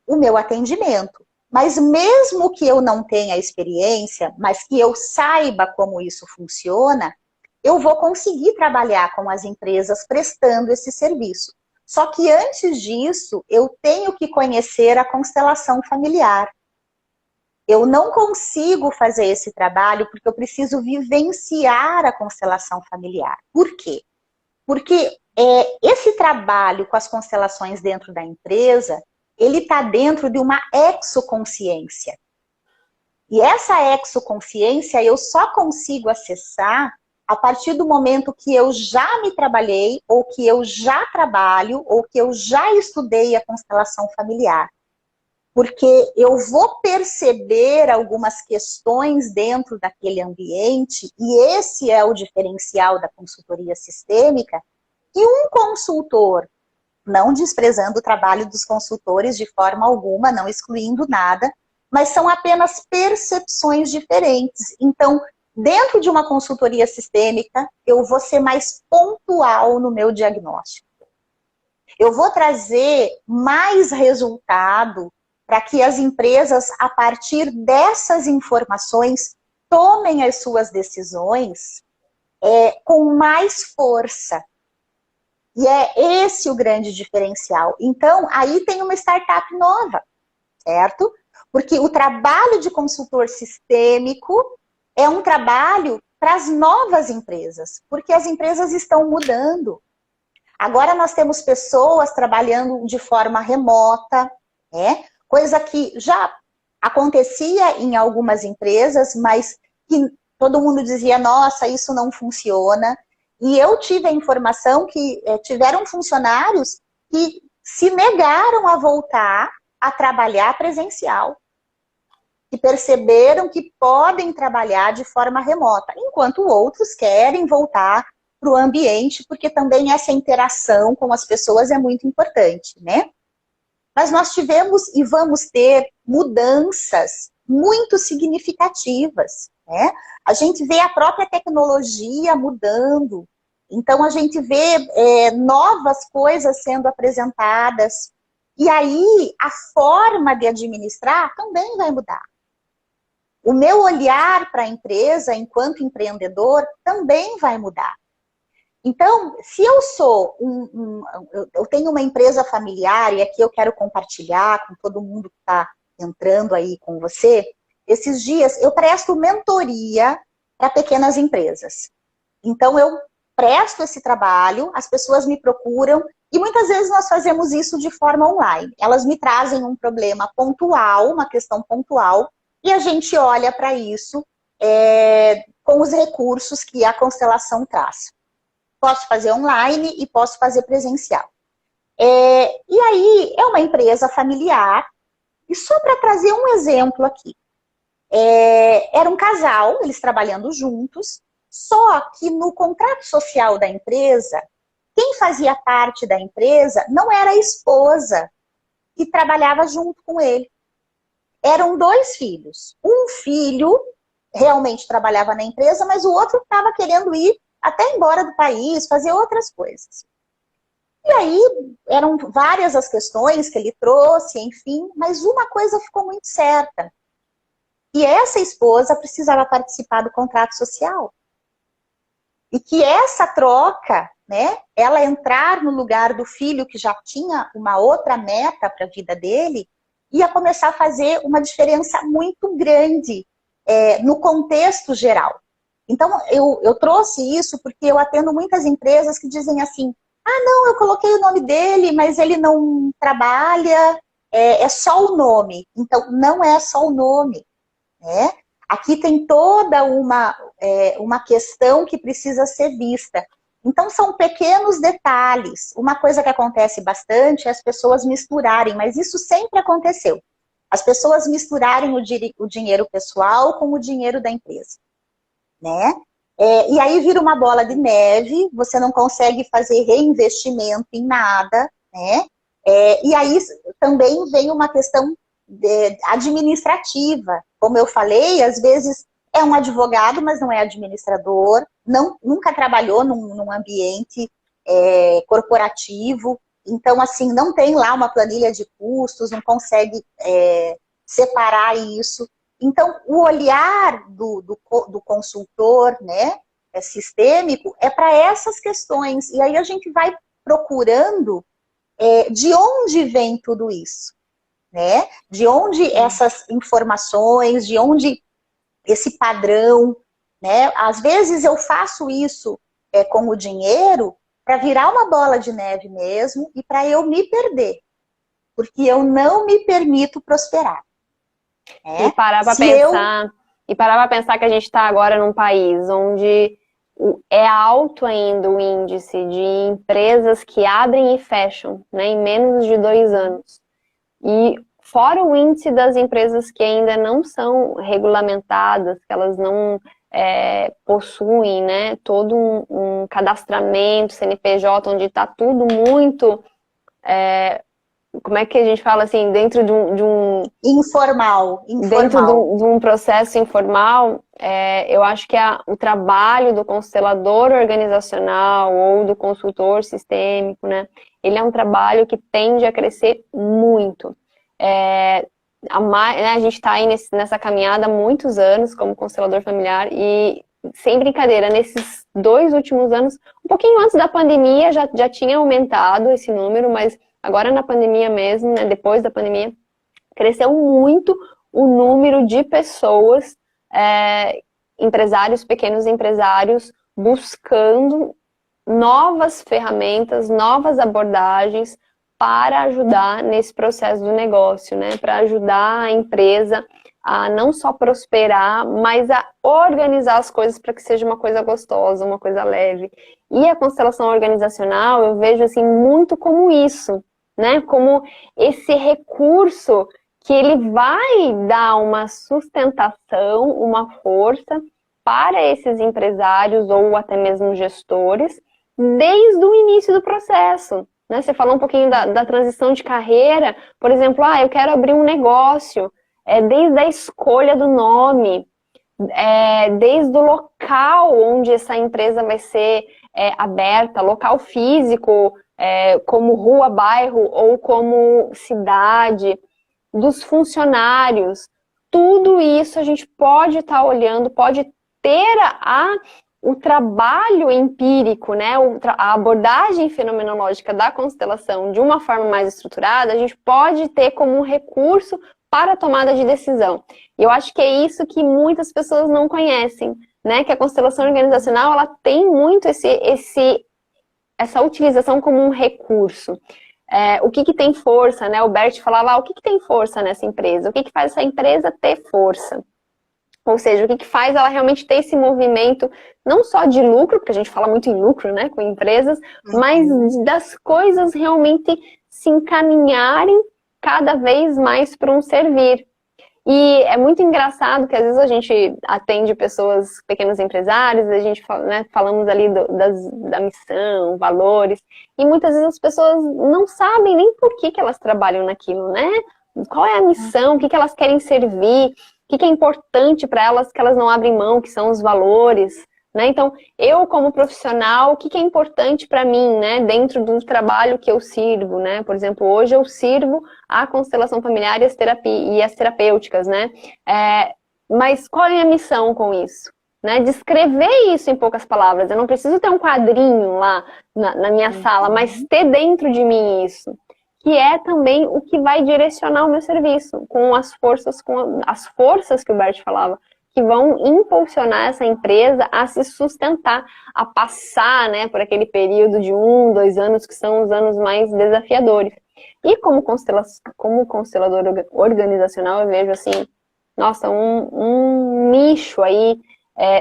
o meu atendimento. Mas mesmo que eu não tenha experiência, mas que eu saiba como isso funciona, eu vou conseguir trabalhar com as empresas prestando esse serviço. Só que antes disso, eu tenho que conhecer a constelação familiar. Eu não consigo fazer esse trabalho porque eu preciso vivenciar a constelação familiar. Por quê? Porque esse trabalho com as constelações dentro da empresa, ele está dentro de uma exoconsciência. E essa exoconsciência eu só consigo acessar a partir do momento que eu já me trabalhei, ou que eu já trabalho, ou que eu já estudei a constelação familiar. Porque eu vou perceber algumas questões dentro daquele ambiente, e esse é o diferencial da consultoria sistêmica, que um consultor, não desprezando o trabalho dos consultores de forma alguma, não excluindo nada, mas são apenas percepções diferentes. Então, dentro de uma consultoria sistêmica, eu vou ser mais pontual no meu diagnóstico. Eu vou trazer mais resultado para que as empresas, a partir dessas informações, tomem as suas decisões com mais força. E é esse o grande diferencial. Então, aí tem uma startup nova, certo? Porque o trabalho de consultor sistêmico é um trabalho para as novas empresas, porque as empresas estão mudando. Agora nós temos pessoas trabalhando de forma remota, né? Coisa que já acontecia em algumas empresas, mas que todo mundo dizia, nossa, isso não funciona. E eu tive a informação que tiveram funcionários que se negaram a voltar a trabalhar presencial, que perceberam que podem trabalhar de forma remota, enquanto outros querem voltar para o ambiente, porque também essa interação com as pessoas é muito importante, né? Mas nós tivemos e vamos ter mudanças muito significativas, né? A gente vê a própria tecnologia mudando, então a gente vê novas coisas sendo apresentadas, e aí a forma de administrar também vai mudar. O meu olhar para a empresa, enquanto empreendedor, também vai mudar. Então, se eu sou eu tenho uma empresa familiar, e aqui eu quero compartilhar com todo mundo que está entrando aí com você, esses dias eu presto mentoria para pequenas empresas. Então, eu presto esse trabalho, as pessoas me procuram, e muitas vezes nós fazemos isso de forma online. Elas me trazem um problema pontual, uma questão pontual, e a gente olha para isso com os recursos que a constelação traz. Posso fazer online e posso fazer presencial. E aí, é uma empresa familiar, e só para trazer um exemplo aqui. Era um casal, eles trabalhando juntos, só que no contrato social da empresa, quem fazia parte da empresa não era a esposa que trabalhava junto com ele. Eram 2 filhos. Um filho realmente trabalhava na empresa, mas o outro estava querendo ir até embora do país, fazer outras coisas. E aí, eram várias as questões que ele trouxe, enfim, mas uma coisa ficou muito certa. E essa esposa precisava participar do contrato social. E que essa troca, né, ela entrar no lugar do filho que já tinha uma outra meta para a vida dele, ia começar a fazer uma diferença muito grande no contexto geral. Então, eu trouxe isso porque eu atendo muitas empresas que dizem assim, ah, não, eu coloquei o nome dele, mas ele não trabalha, é só o nome. Então, não é só o nome, né? Aqui tem toda uma questão que precisa ser vista. Então, são pequenos detalhes. Uma coisa que acontece bastante é as pessoas misturarem, mas isso sempre aconteceu. As pessoas misturarem o dinheiro pessoal com o dinheiro da empresa, né? E aí vira uma bola de neve, você não consegue fazer reinvestimento em nada, né? E aí também vem uma questão administrativa. Como eu falei, às vezes é um advogado, mas não é administrador, nunca trabalhou num ambiente corporativo, então, assim, não tem lá uma planilha de custos, não consegue separar isso. Então, o olhar do consultor, né, sistêmico, é para essas questões. E aí a gente vai procurando de onde vem tudo isso, né? De onde essas informações, de onde esse padrão, né? Às vezes eu faço isso com o dinheiro para virar uma bola de neve mesmo e para eu me perder, porque eu não me permito prosperar. E parar para pensar que a gente está agora num país onde é alto ainda o índice de empresas que abrem e fecham, né, em menos de 2 anos. E fora o índice das empresas que ainda não são regulamentadas, que elas não possuem, né, todo um cadastramento, CNPJ, onde está tudo muito... como é que a gente fala assim, dentro de um informal. Dentro de um processo informal, eu acho que o trabalho do constelador organizacional ou do consultor sistêmico, né, ele é um trabalho que tende a crescer muito. A gente está aí nessa caminhada há muitos anos como constelador familiar e, sem brincadeira, nesses 2 últimos anos, um pouquinho antes da pandemia já tinha aumentado esse número, mas agora na pandemia mesmo, né, depois da pandemia, cresceu muito o número de pessoas, empresários, pequenos empresários, buscando novas ferramentas, novas abordagens para ajudar nesse processo do negócio, né? Para ajudar a empresa a não só prosperar, mas a organizar as coisas para que seja uma coisa gostosa, uma coisa leve. E a constelação organizacional, eu vejo assim muito como isso, né? Como esse recurso que ele vai dar uma sustentação, uma força para esses empresários ou até mesmo gestores desde o início do processo, né? Você falou um pouquinho da transição de carreira, por exemplo, eu quero abrir um negócio, desde a escolha do nome, desde o local onde essa empresa vai ser aberta, local físico, como rua, bairro ou como cidade, dos funcionários, tudo isso a gente pode estar olhando, pode ter o trabalho empírico, né, a abordagem fenomenológica da constelação de uma forma mais estruturada, a gente pode ter como um recurso para a tomada de decisão. E eu acho que é isso que muitas pessoas não conhecem, né, que a constelação organizacional, ela tem muito essa utilização como um recurso. O que tem força, né? O Bert falava, o que tem força nessa empresa? O que faz essa empresa ter força? Ou seja, o que faz ela realmente ter esse movimento, não só de lucro, porque a gente fala muito em lucro, né, com empresas, mas das coisas realmente se encaminharem cada vez mais para um servir. E é muito engraçado que às vezes a gente atende pessoas, pequenos empresários, a gente fala, né, falamos ali da missão, valores, e muitas vezes as pessoas não sabem nem por que elas trabalham naquilo, né? Qual é a missão, o que elas querem servir, o que é importante para elas que elas não abrem mão, que são os valores, né? Então, eu como profissional, o que é importante para mim, né, dentro do trabalho que eu sirvo, né? Por exemplo, hoje eu sirvo a constelação familiar e as terapêuticas, né? Mas qual é a missão com isso? né? Descrever isso em poucas palavras. Eu não preciso ter um quadrinho lá na minha sala, mas ter dentro de mim isso. Que é também o que vai direcionar o meu serviço, com as forças que o Bert falava, que vão impulsionar essa empresa a se sustentar, a passar, né, por aquele período de 1, 2 anos, que são os anos mais desafiadores. E como constelador organizacional, eu vejo assim, nossa, um nicho aí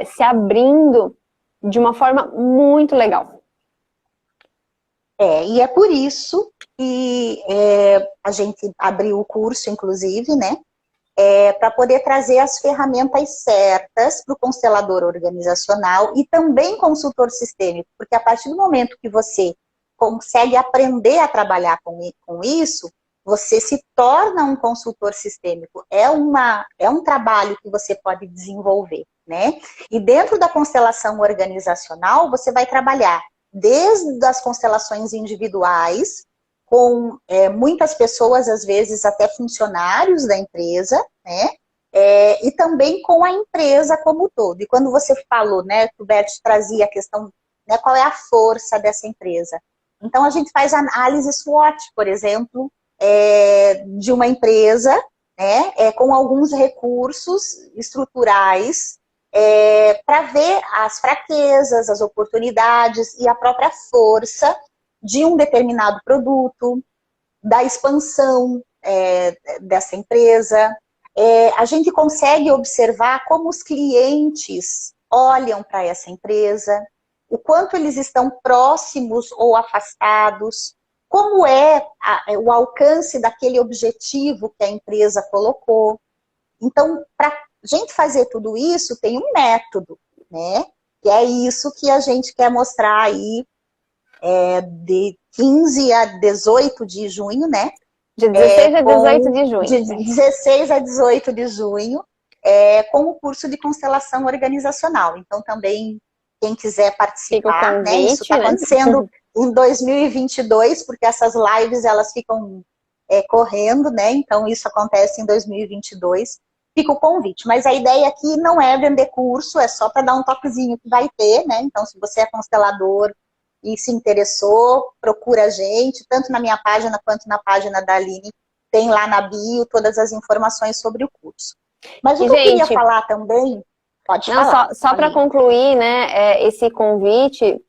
se abrindo de uma forma muito legal. E é por isso que a gente abriu o curso, inclusive, né? Para poder trazer as ferramentas certas para o constelador organizacional e também consultor sistêmico, porque a partir do momento que você consegue aprender a trabalhar com isso, você se torna um consultor sistêmico. É um trabalho que você pode desenvolver, né? E dentro da constelação organizacional, você vai trabalhar desde as constelações individuais, com muitas pessoas, às vezes até funcionários da empresa, né? E também com a empresa como um todo. E quando você falou, né, que o Bert trazia a questão, né, qual é a força dessa empresa? Então, a gente faz análise SWOT, por exemplo, de uma empresa, né, com alguns recursos estruturais, para ver as fraquezas, as oportunidades e a própria força de um determinado produto, da expansão dessa empresa. A gente consegue observar como os clientes olham para essa empresa, o quanto eles estão próximos ou afastados, como é o alcance daquele objetivo que a empresa colocou. Então, para a gente fazer tudo isso, tem um método, né? Que é isso que a gente quer mostrar aí de 15 a 18 de junho, né? De 16 a 18 de junho. De 16 a 18 de junho, com o curso de constelação organizacional. Então, também, quem quiser participar, convite, né? Isso está acontecendo em 2022, porque essas lives, elas ficam correndo, né? Então, isso acontece em 2022. Fica o convite. Mas a ideia aqui não é vender curso, é só para dar um toquezinho que vai ter, né? Então, se você é constelador e se interessou, procura a gente, tanto na minha página quanto na página da Aline, tem lá na bio todas as informações sobre o curso. Mas o que eu queria falar também, pode falar. Só para concluir, né, esse convite,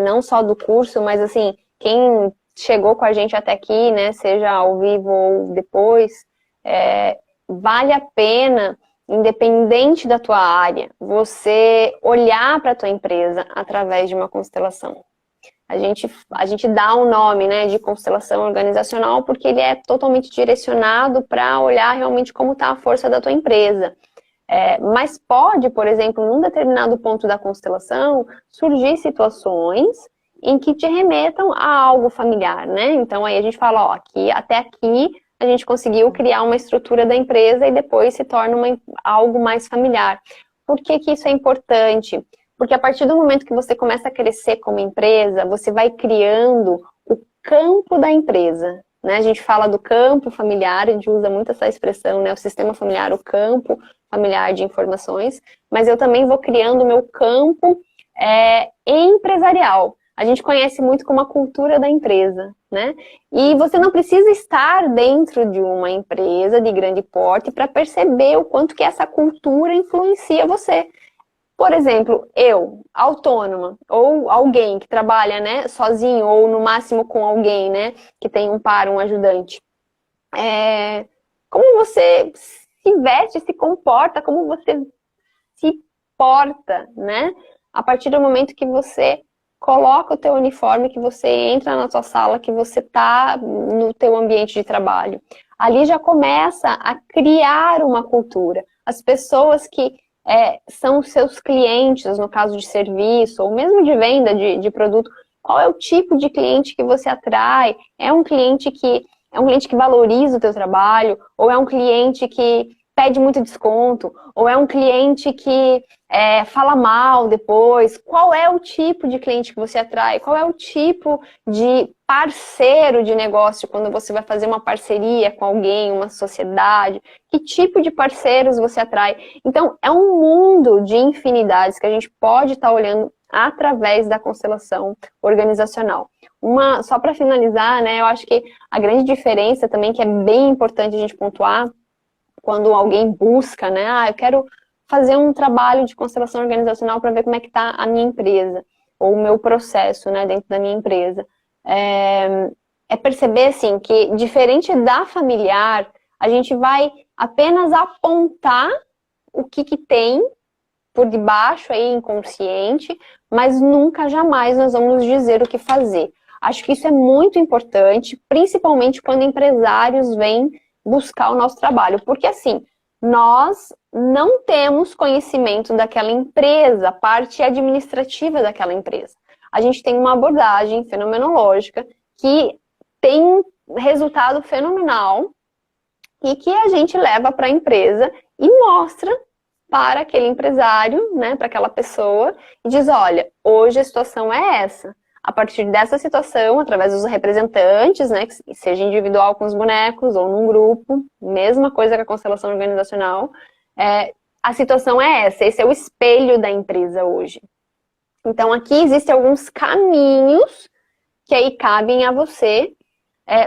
não só do curso, mas assim, quem chegou com a gente até aqui, né, seja ao vivo ou depois, vale a pena, independente da tua área, você olhar para a tua empresa através de uma constelação. A gente dá um nome, né, de constelação organizacional porque ele é totalmente direcionado para olhar realmente como está a força da tua empresa. Mas pode, por exemplo, num determinado ponto da constelação, surgir situações em que te remetam a algo familiar, né? Então aí a gente fala, ó, até aqui a gente conseguiu criar uma estrutura da empresa e depois se torna algo mais familiar. Por que que isso é importante? Porque a partir do momento que você começa a crescer como empresa, você vai criando o campo da empresa, né? A gente fala do campo familiar, a gente usa muito essa expressão, né? O sistema familiar, o campo familiar de informações, mas eu também vou criando o meu campo empresarial. A gente conhece muito como a cultura da empresa, né? E você não precisa estar dentro de uma empresa de grande porte para perceber o quanto que essa cultura influencia você. Por exemplo, eu, autônoma, ou alguém que trabalha, né, sozinho, ou no máximo com alguém, né, que tem um par, um ajudante. Como você se veste, se comporta, como você se porta, né? A partir do momento que você coloca o teu uniforme, que você entra na tua sala, que você está no teu ambiente de trabalho. Ali já começa a criar uma cultura. As pessoas que são os seus clientes, no caso de serviço, ou mesmo de venda de produto, qual é o tipo de cliente que você atrai? É um cliente que valoriza o teu trabalho, ou é um cliente que pede muito desconto, ou é um cliente que fala mal depois, qual é o tipo de cliente que você atrai, qual é o tipo de parceiro de negócio quando você vai fazer uma parceria com alguém, uma sociedade, que tipo de parceiros você atrai. Então, é um mundo de infinidades que a gente pode estar olhando através da constelação organizacional. Só para finalizar, né, eu acho que a grande diferença também, que é bem importante a gente pontuar, quando alguém busca, né, eu quero fazer um trabalho de constelação organizacional para ver como é que está a minha empresa, ou o meu processo, né, dentro da minha empresa. É perceber, assim, que diferente da familiar, a gente vai apenas apontar o que tem por debaixo aí, inconsciente, mas nunca, jamais nós vamos dizer o que fazer. Acho que isso é muito importante, principalmente quando empresários vêm buscar o nosso trabalho, porque assim, nós não temos conhecimento daquela empresa, a parte administrativa daquela empresa. A gente tem uma abordagem fenomenológica que tem um resultado fenomenal e que a gente leva para a empresa e mostra para aquele empresário, né, para aquela pessoa, e diz, olha, hoje a situação é essa. A partir dessa situação, através dos representantes, né, que seja individual com os bonecos ou num grupo, mesma coisa que a constelação organizacional, a situação é essa, esse é o espelho da empresa hoje. Então, aqui existem alguns caminhos que aí cabem a você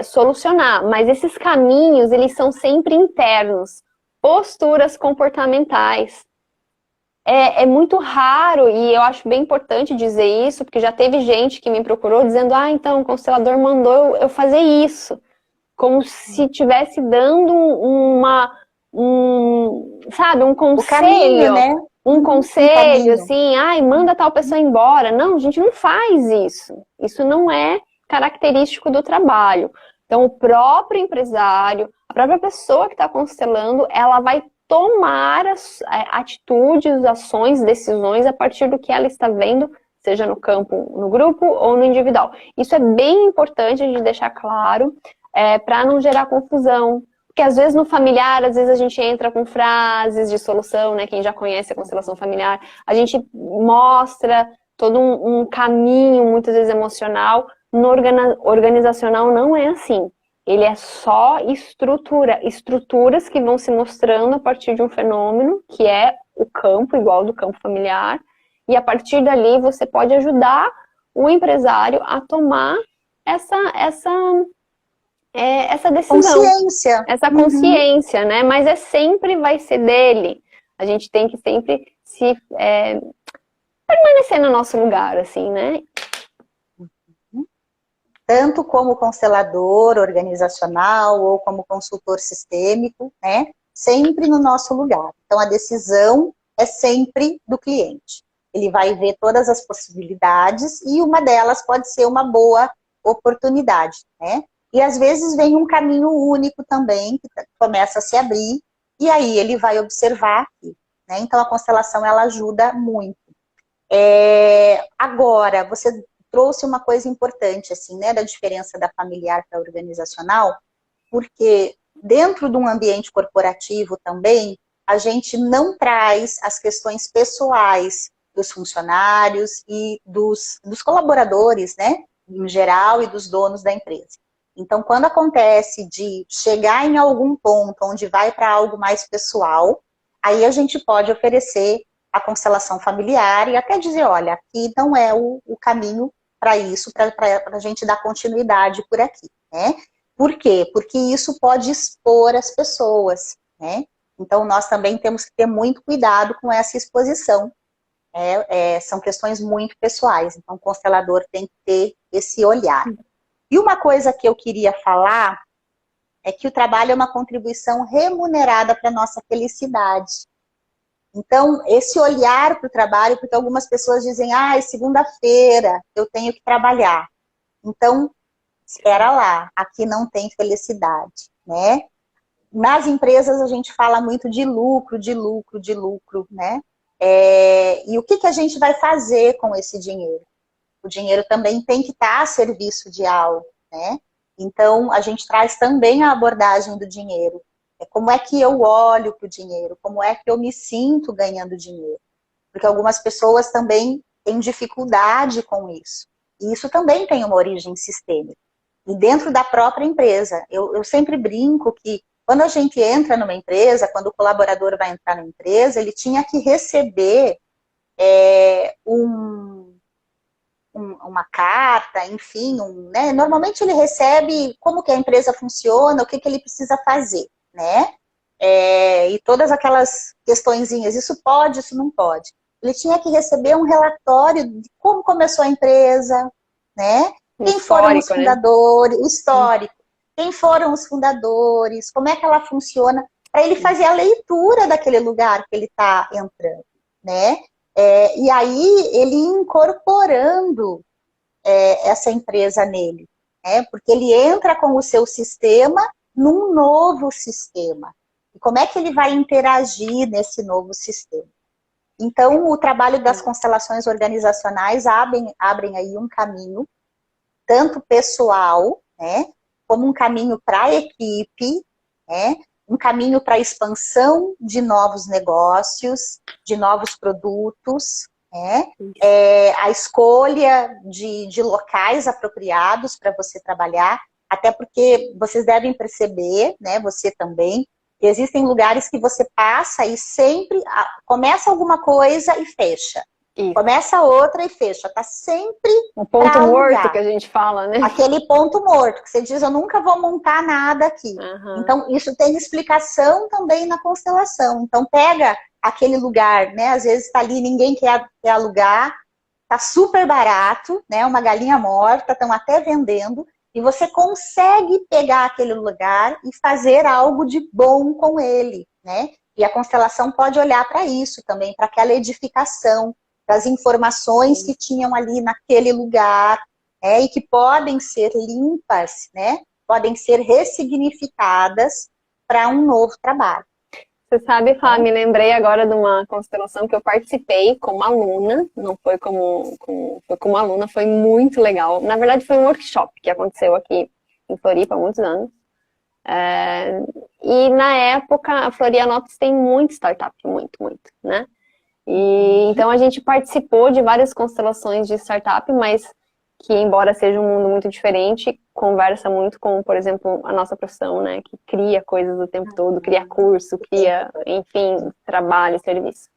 solucionar, mas esses caminhos, eles são sempre internos. Posturas comportamentais. É muito raro, e eu acho bem importante dizer isso, porque já teve gente que me procurou dizendo, então o constelador mandou eu fazer isso. Como se estivesse dando sabe, um conselho. O caminho, né? Um conselho, assim, manda tal pessoa embora. Não, a gente não faz isso. Isso não é característico do trabalho. Então, o próprio empresário, a própria pessoa que está constelando, ela vai tomar atitudes, ações, decisões a partir do que ela está vendo, seja no campo, no grupo ou no individual. Isso é bem importante de deixar claro, para não gerar confusão. Porque às vezes no familiar, às vezes a gente entra com frases de solução, né? Quem já conhece a constelação familiar, a gente mostra todo um caminho, muitas vezes emocional. No organizacional não é assim. Ele é só estruturas que vão se mostrando a partir de um fenômeno, que é o campo, igual do campo familiar, e a partir dali você pode ajudar o empresário a tomar essa decisão. Consciência. Essa consciência, né? Mas sempre vai ser dele. A gente tem que sempre permanecer no nosso lugar, assim, né? Tanto como constelador organizacional ou como consultor sistêmico, né? Sempre no nosso lugar. Então, a decisão é sempre do cliente. Ele vai ver todas as possibilidades e uma delas pode ser uma boa oportunidade, né? E às vezes vem um caminho único também, que começa a se abrir, e aí ele vai observar aqui, né? Então, a constelação, ela ajuda muito. Agora, você trouxe uma coisa importante, assim, né, da diferença da familiar para a organizacional, porque dentro de um ambiente corporativo também, a gente não traz as questões pessoais dos funcionários e dos colaboradores, né, em geral, e dos donos da empresa. Então, quando acontece de chegar em algum ponto onde vai para algo mais pessoal, aí a gente pode oferecer a constelação familiar e até dizer, olha, aqui não é o caminho para isso, para a gente dar continuidade por aqui, né? Por quê? Porque isso pode expor as pessoas, né? Então, nós também temos que ter muito cuidado com essa exposição. São questões muito pessoais, então o constelador tem que ter esse olhar. E uma coisa que eu queria falar é que o trabalho é uma contribuição remunerada para a nossa felicidade. Então, esse olhar para o trabalho, porque algumas pessoas dizem, é segunda-feira, eu tenho que trabalhar. Então, espera lá, aqui não tem felicidade, né? Nas empresas a gente fala muito de lucro, né? E o que a gente vai fazer com esse dinheiro? O dinheiro também tem que estar a serviço de algo, né? Então, a gente traz também a abordagem do dinheiro. Como é que eu olho para o dinheiro? Como é que eu me sinto ganhando dinheiro? Porque algumas pessoas também têm dificuldade com isso. E isso também tem uma origem sistêmica. E dentro da própria empresa, eu sempre brinco que quando a gente entra numa empresa, quando o colaborador vai entrar na empresa, ele tinha que receber uma carta, enfim, né? Normalmente ele recebe como que a empresa funciona, o que ele precisa fazer, né? E todas aquelas questõezinhas, isso pode, isso não pode. Ele tinha que receber um relatório de como começou a empresa, né? Quem foram os fundadores, o histórico, quem foram os fundadores, como é que ela funciona, para ele fazer a leitura daquele lugar que ele está entrando, né? E aí ele incorporando essa empresa nele, né? Porque ele entra com o seu sistema num novo sistema. E como é que ele vai interagir nesse novo sistema? Então, o trabalho das constelações organizacionais abrem aí um caminho, tanto pessoal, né, como um caminho para a equipe, né, um caminho para a expansão de novos negócios, de novos produtos, né, a escolha de locais apropriados para você trabalhar, até porque vocês devem perceber, né, você também, que existem lugares que você passa e sempre começa alguma coisa e fecha. Isso. Começa outra e fecha. Tá sempre o ponto morto que a gente fala, né? Aquele ponto morto, que você diz, eu nunca vou montar nada aqui. Uhum. Então, isso tem explicação também na constelação. Então, pega aquele lugar, né? Às vezes está ali, ninguém quer alugar, tá super barato, né? Uma galinha morta, estão até vendendo. E você consegue pegar aquele lugar e fazer algo de bom com ele, né? E a constelação pode olhar para isso também, para aquela edificação, das informações que tinham ali naquele lugar, e que podem ser limpas, né? Podem ser ressignificadas para um novo trabalho. Você sabe, Fá, me lembrei agora de uma constelação que eu participei como aluna, não foi foi como aluna, foi muito legal. Na verdade, foi um workshop que aconteceu aqui em Floripa há muitos anos. E na época, a Florianópolis tem muito startup, muito, né? E então a gente participou de várias constelações de startup, mas que, embora seja um mundo muito diferente, conversa muito com, por exemplo, a nossa profissão, né? Que cria coisas o tempo todo, cria curso, cria, enfim, trabalho, serviço.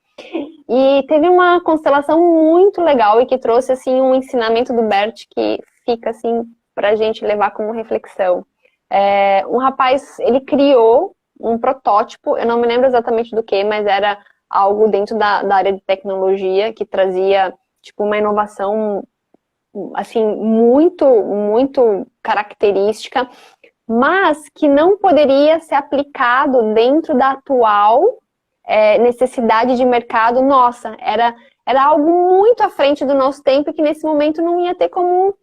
E teve uma constelação muito legal e que trouxe, assim, um ensinamento do Bert que fica, assim, pra gente levar como reflexão. Um rapaz, ele criou um protótipo, eu não me lembro exatamente do que, mas era algo dentro da área de tecnologia que trazia, tipo, uma inovação, assim, muito, muito característica, mas que não poderia ser aplicado dentro da atual necessidade de mercado nossa. Era algo muito à frente do nosso tempo e que nesse momento não ia ter como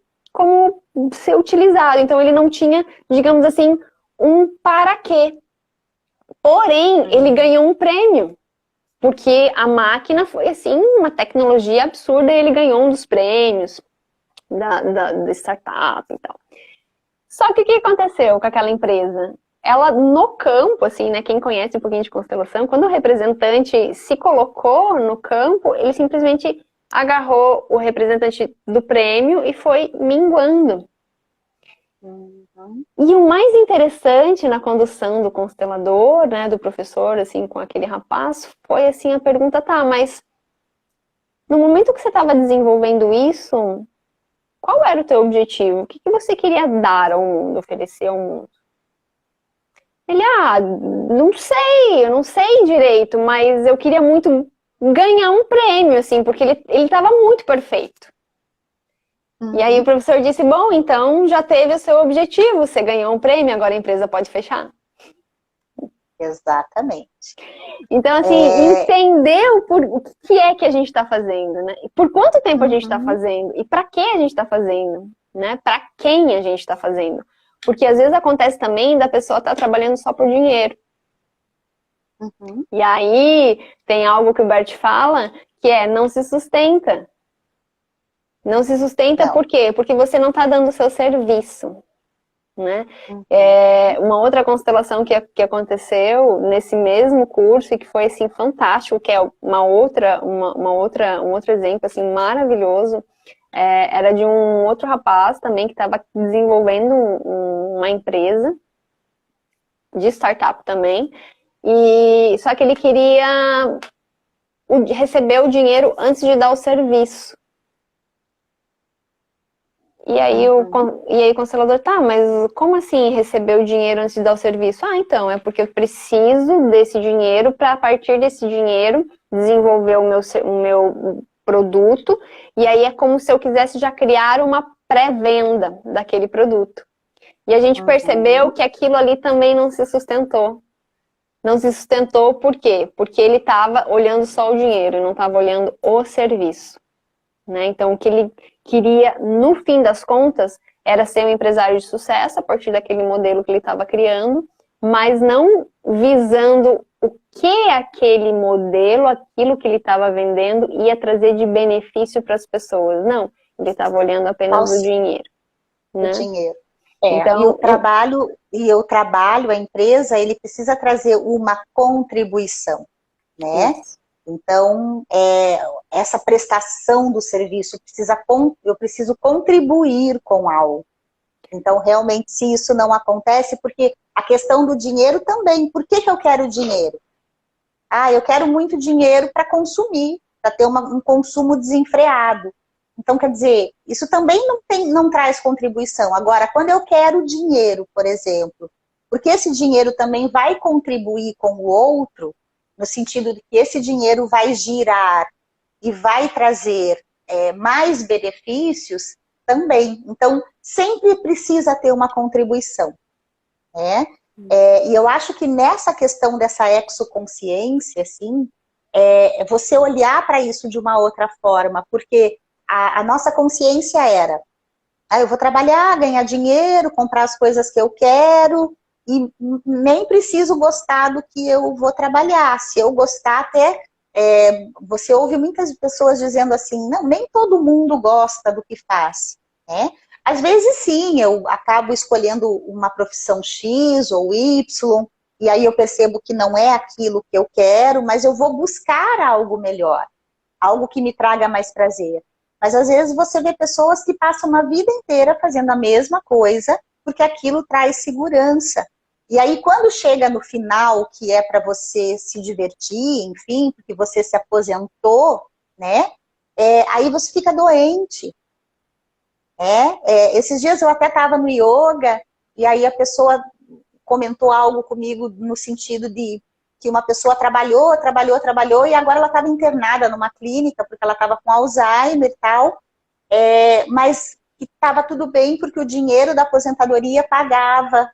ser utilizado. Então ele não tinha, digamos assim, um para quê. Porém, ele ganhou um prêmio. Porque a máquina foi, assim, uma tecnologia absurda e ele ganhou um dos prêmios da startup e tal. Só que o que aconteceu com aquela empresa? Ela, no campo, assim, né, quem conhece um pouquinho de constelação, quando o representante se colocou no campo, ele simplesmente agarrou o representante do prêmio e foi minguando. E o mais interessante na condução do constelador, né, do professor, assim, com aquele rapaz, foi, assim, a pergunta, tá, mas no momento que você estava desenvolvendo isso, qual era o teu objetivo? O que você queria dar ao mundo, oferecer ao mundo? Ele, eu não sei direito, mas eu queria muito ganhar um prêmio, assim, porque ele estava muito perfeito. E aí o professor disse, bom, então já teve o seu objetivo, você ganhou um prêmio, agora a empresa pode fechar. Exatamente. Então, assim, entender o que é que a gente está fazendo, né? E por quanto tempo a gente está fazendo? E para que a gente está fazendo? Né? Para quem a gente está fazendo? Porque às vezes acontece também da pessoa estar trabalhando só por dinheiro. E aí tem algo que o Bert fala, que é não se sustenta. Não se sustenta por quê? Porque você não está dando o seu serviço. né? Uhum. Uma outra constelação que aconteceu nesse mesmo curso e que foi, assim, fantástico, que é um outro exemplo, assim, maravilhoso, era de um outro rapaz também que estava desenvolvendo uma empresa de startup também, e só que ele queria receber o dinheiro antes de dar o serviço. E aí, o constelador, tá, mas como assim receber o dinheiro antes de dar o serviço? Ah, então, é porque eu preciso desse dinheiro para, a partir desse dinheiro, desenvolver o meu produto. E aí é como se eu quisesse já criar uma pré-venda daquele produto. E a gente percebeu que aquilo ali também não se sustentou. Não se sustentou por quê? Porque ele estava olhando só o dinheiro, não estava olhando o serviço. Né? Então, o que ele queria, no fim das contas, era ser um empresário de sucesso a partir daquele modelo que ele estava criando, mas não visando o que aquele modelo, aquilo que ele estava vendendo, ia trazer de benefício para as pessoas. Não, ele estava olhando apenas o dinheiro. O Né? dinheiro. Então, e o trabalho, a empresa, ele precisa trazer uma contribuição, né? Isso. Então, essa prestação do serviço, eu preciso contribuir com algo. Então, realmente, se isso não acontece, porque a questão do dinheiro também, por que eu quero dinheiro? Ah, eu quero muito dinheiro para consumir, para ter um consumo desenfreado. Então, quer dizer, isso também não traz contribuição. Agora, quando eu quero dinheiro, por exemplo, porque esse dinheiro também vai contribuir com o outro, no sentido de que esse dinheiro vai girar e vai trazer mais benefícios também. Então, sempre precisa ter uma contribuição, né? E eu acho que nessa questão dessa exoconsciência, assim, você olhar para isso de uma outra forma, porque a nossa consciência era, eu vou trabalhar, ganhar dinheiro, comprar as coisas que eu quero, e nem preciso gostar do que eu vou trabalhar. Se eu gostar, até você ouve muitas pessoas dizendo assim, não, nem todo mundo gosta do que faz, né? Às vezes sim, eu acabo escolhendo uma profissão X ou Y, e aí eu percebo que não é aquilo que eu quero, mas eu vou buscar algo melhor, algo que me traga mais prazer. Mas às vezes você vê pessoas que passam uma vida inteira fazendo a mesma coisa, porque aquilo traz segurança. E aí quando chega no final, que é para você se divertir, enfim, porque você se aposentou, né? Aí você fica doente. Esses dias eu até estava no yoga, e aí a pessoa comentou algo comigo no sentido de que uma pessoa trabalhou, e agora ela estava internada numa clínica, porque ela estava com Alzheimer e tal, mas que estava tudo bem, porque o dinheiro da aposentadoria pagava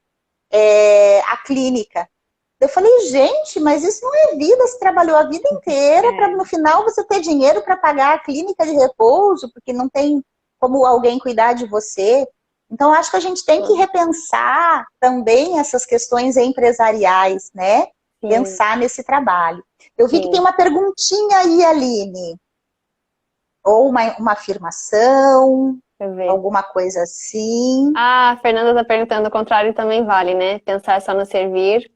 a clínica. Eu falei, gente, mas isso não é vida, você trabalhou a vida inteira para no final você ter dinheiro para pagar a clínica de repouso, porque não tem como alguém cuidar de você. Então, acho que a gente tem que repensar também essas questões empresariais, né? Sim. Pensar nesse trabalho. Eu vi que tem uma perguntinha aí, Aline. Ou uma afirmação, alguma coisa assim. Ah, a Fernanda está perguntando, o contrário também vale, né? Pensar só no servir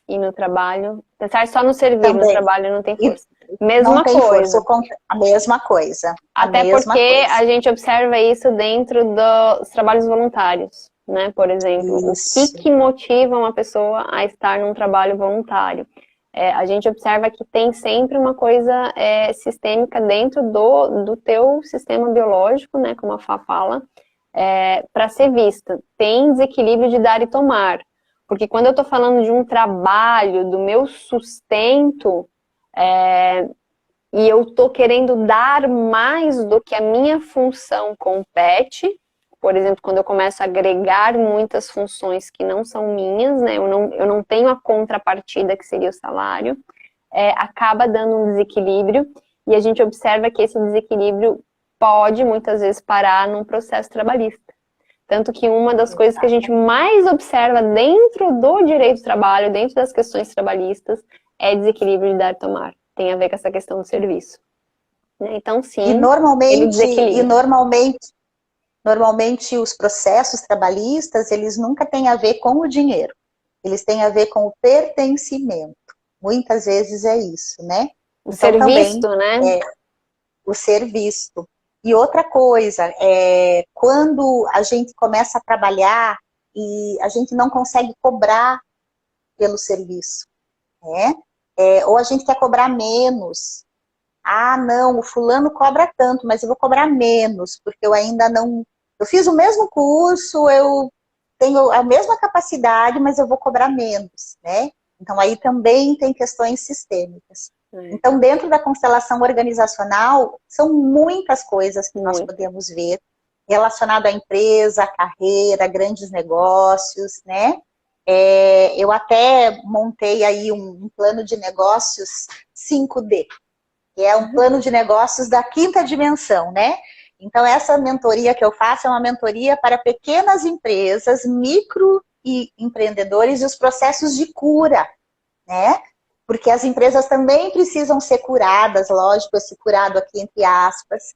e no trabalho. Pensar só no servir, também. No trabalho não tem força. Mesma coisa. A mesma coisa. Até porque a gente observa isso dentro dos trabalhos voluntários, né? Por exemplo, isso. O que motiva uma pessoa a estar num trabalho voluntário? A gente observa que tem sempre uma coisa sistêmica dentro do teu sistema biológico, né? Como a Fá fala, para ser vista. Tem desequilíbrio de dar e tomar. Porque quando eu estou falando de um trabalho, do meu sustento, e eu estou querendo dar mais do que a minha função compete, por exemplo, quando eu começo a agregar muitas funções que não são minhas, né, eu não tenho a contrapartida que seria o salário, acaba dando um desequilíbrio, e a gente observa que esse desequilíbrio pode, muitas vezes, parar num processo trabalhista. Tanto que uma das coisas que a gente mais observa dentro do direito do trabalho, dentro das questões trabalhistas, é desequilíbrio de dar e tomar. Tem a ver com essa questão do serviço. Então, sim, ele desequilibra. normalmente os processos trabalhistas, eles nunca têm a ver com o dinheiro. Eles têm a ver com o pertencimento. Muitas vezes é isso, né? O Então, ser também, visto, né? o ser visto. E outra coisa, quando a gente começa a trabalhar e a gente não consegue cobrar pelo serviço, né? Ou a gente quer cobrar menos. Ah, não, o fulano cobra tanto, mas eu vou cobrar menos, porque eu ainda não... Eu fiz o mesmo curso, eu tenho a mesma capacidade, mas eu vou cobrar menos, né? Então, aí também tem questões sistêmicas. Então, dentro da constelação organizacional, são muitas coisas que nós podemos ver relacionado à empresa, à carreira, grandes negócios, né? Eu até montei aí um plano de negócios 5D, que é um plano de negócios da quinta dimensão, né? Então, essa mentoria que eu faço é uma mentoria para pequenas empresas, micro e empreendedores e os processos de cura, né? Porque as empresas também precisam ser curadas, lógico, esse curado aqui entre aspas,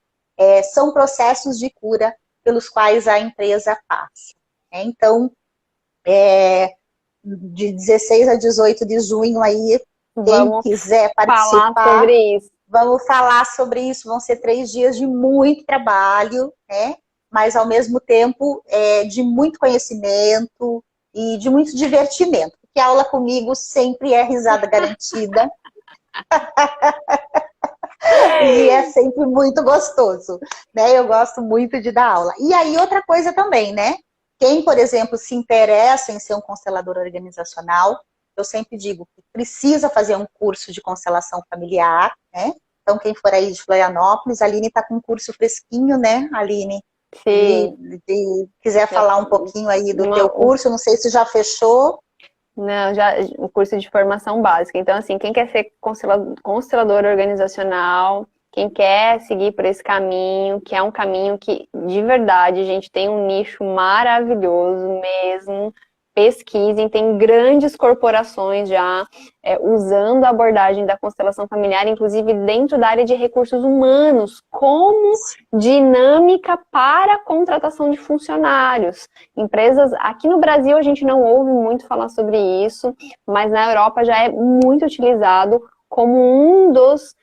são processos de cura pelos quais a empresa passa. Né? Então, de 16 a 18 de junho aí, quem quiser participar, falar sobre isso. Vamos falar sobre isso, vão ser 3 dias de muito trabalho, né? Mas ao mesmo tempo de muito conhecimento e de muito divertimento. Porque aula comigo sempre é risada garantida. E é sempre muito gostoso, né? Eu gosto muito de dar aula. E aí outra coisa também, né? Quem, por exemplo, se interessa em ser um constelador organizacional, eu sempre digo que precisa fazer um curso de constelação familiar, né? Então, quem for aí de Florianópolis, a Aline está com um curso fresquinho, né, Aline? Sim. Quiser falar um pouquinho aí do teu curso, não sei se já fechou. Não, já o curso de formação básica. Então, assim, quem quer ser constelador organizacional, quem quer seguir por esse caminho, que é um caminho que, de verdade, a gente tem um nicho maravilhoso mesmo. Pesquisem, tem grandes corporações já usando a abordagem da constelação familiar, inclusive dentro da área de recursos humanos, como dinâmica para a contratação de funcionários. Empresas, aqui no Brasil a gente não ouve muito falar sobre isso, mas na Europa já é muito utilizado como um dos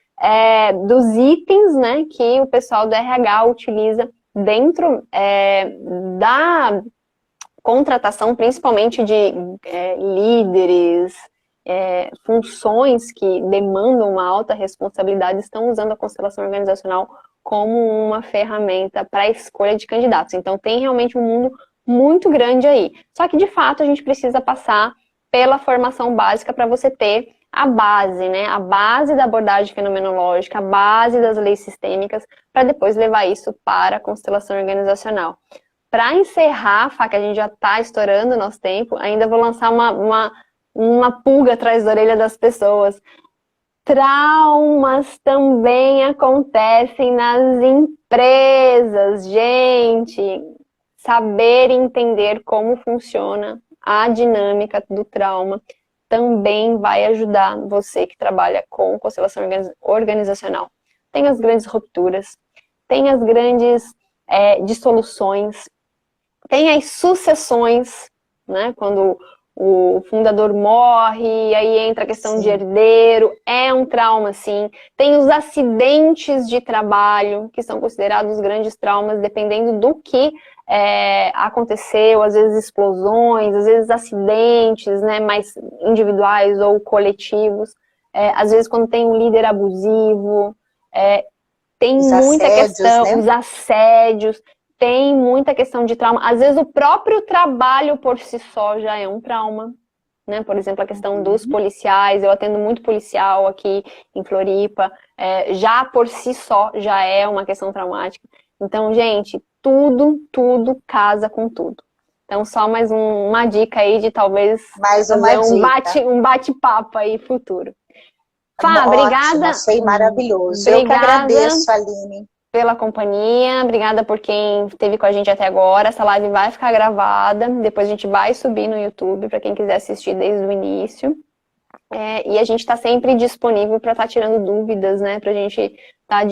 itens, né, que o pessoal do RH utiliza dentro da contratação, principalmente de líderes, funções que demandam uma alta responsabilidade, estão usando a constelação organizacional como uma ferramenta para a escolha de candidatos. Então, tem realmente um mundo muito grande aí. Só que, de fato, a gente precisa passar pela formação básica para você ter a base, né? A base da abordagem fenomenológica, a base das leis sistêmicas, para depois levar isso para a constelação organizacional. Para encerrar, Fá, que a gente já está estourando o nosso tempo, ainda vou lançar uma pulga atrás da orelha das pessoas. Traumas também acontecem nas empresas, gente. Saber entender como funciona a dinâmica do trauma também vai ajudar você que trabalha com constelação organizacional. Tem as grandes rupturas, tem as grandes dissoluções, tem as sucessões, né? Quando o fundador morre, aí entra a questão de herdeiro, é um trauma, sim. Tem os acidentes de trabalho, que são considerados grandes traumas, dependendo do que aconteceu, às vezes explosões, às vezes acidentes, né, mais individuais ou coletivos, às vezes quando tem um líder abusivo, tem muita questão, né? Os assédios, tem muita questão de trauma. Às vezes o próprio trabalho por si só já é um trauma, né? Por exemplo, a questão dos policiais, eu atendo muito policial aqui em Floripa, já por si só já é uma questão traumática. Então, gente, tudo casa com tudo. Então, só mais uma dica aí de talvez fazer um bate-papo aí futuro. Fá, obrigada. Achei maravilhoso. Obrigada, eu que agradeço, Aline. Pela companhia, obrigada por quem esteve com a gente até agora. Essa live vai ficar gravada, depois a gente vai subir no YouTube para quem quiser assistir desde o início. E a gente está sempre disponível para estar tirando dúvidas, né? Para a gente estar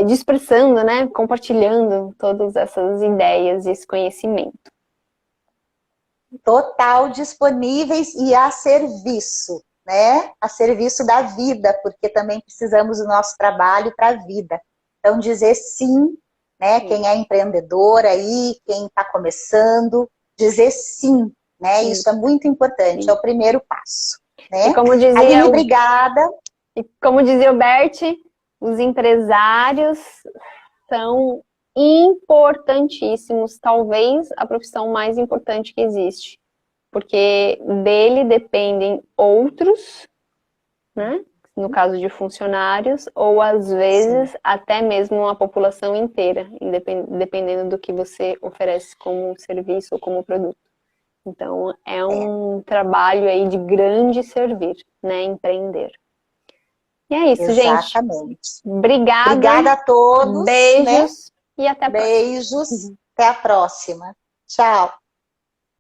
dispersando, né? Compartilhando todas essas ideias e esse conhecimento. Total disponíveis e a serviço, né? A serviço da vida, porque também precisamos do nosso trabalho para a vida. Então, dizer sim, né? Sim. Quem é empreendedor aí, quem está começando, dizer sim, né? Sim. Isso é muito importante, Sim. é o primeiro passo, né? E como dizia Aline, obrigada. E como dizia o Bert, os empresários são importantíssimos, talvez a profissão mais importante que existe, porque dele dependem outros, né? No caso de funcionários, ou às vezes Sim. até mesmo a população inteira, dependendo do que você oferece como serviço ou como produto. Então, é um trabalho aí de grande servir, né? Empreender. E é isso, gente. Exatamente. Obrigada. Obrigada a todos. Beijos, né? E até a próxima. Beijos. Até a próxima. Tchau.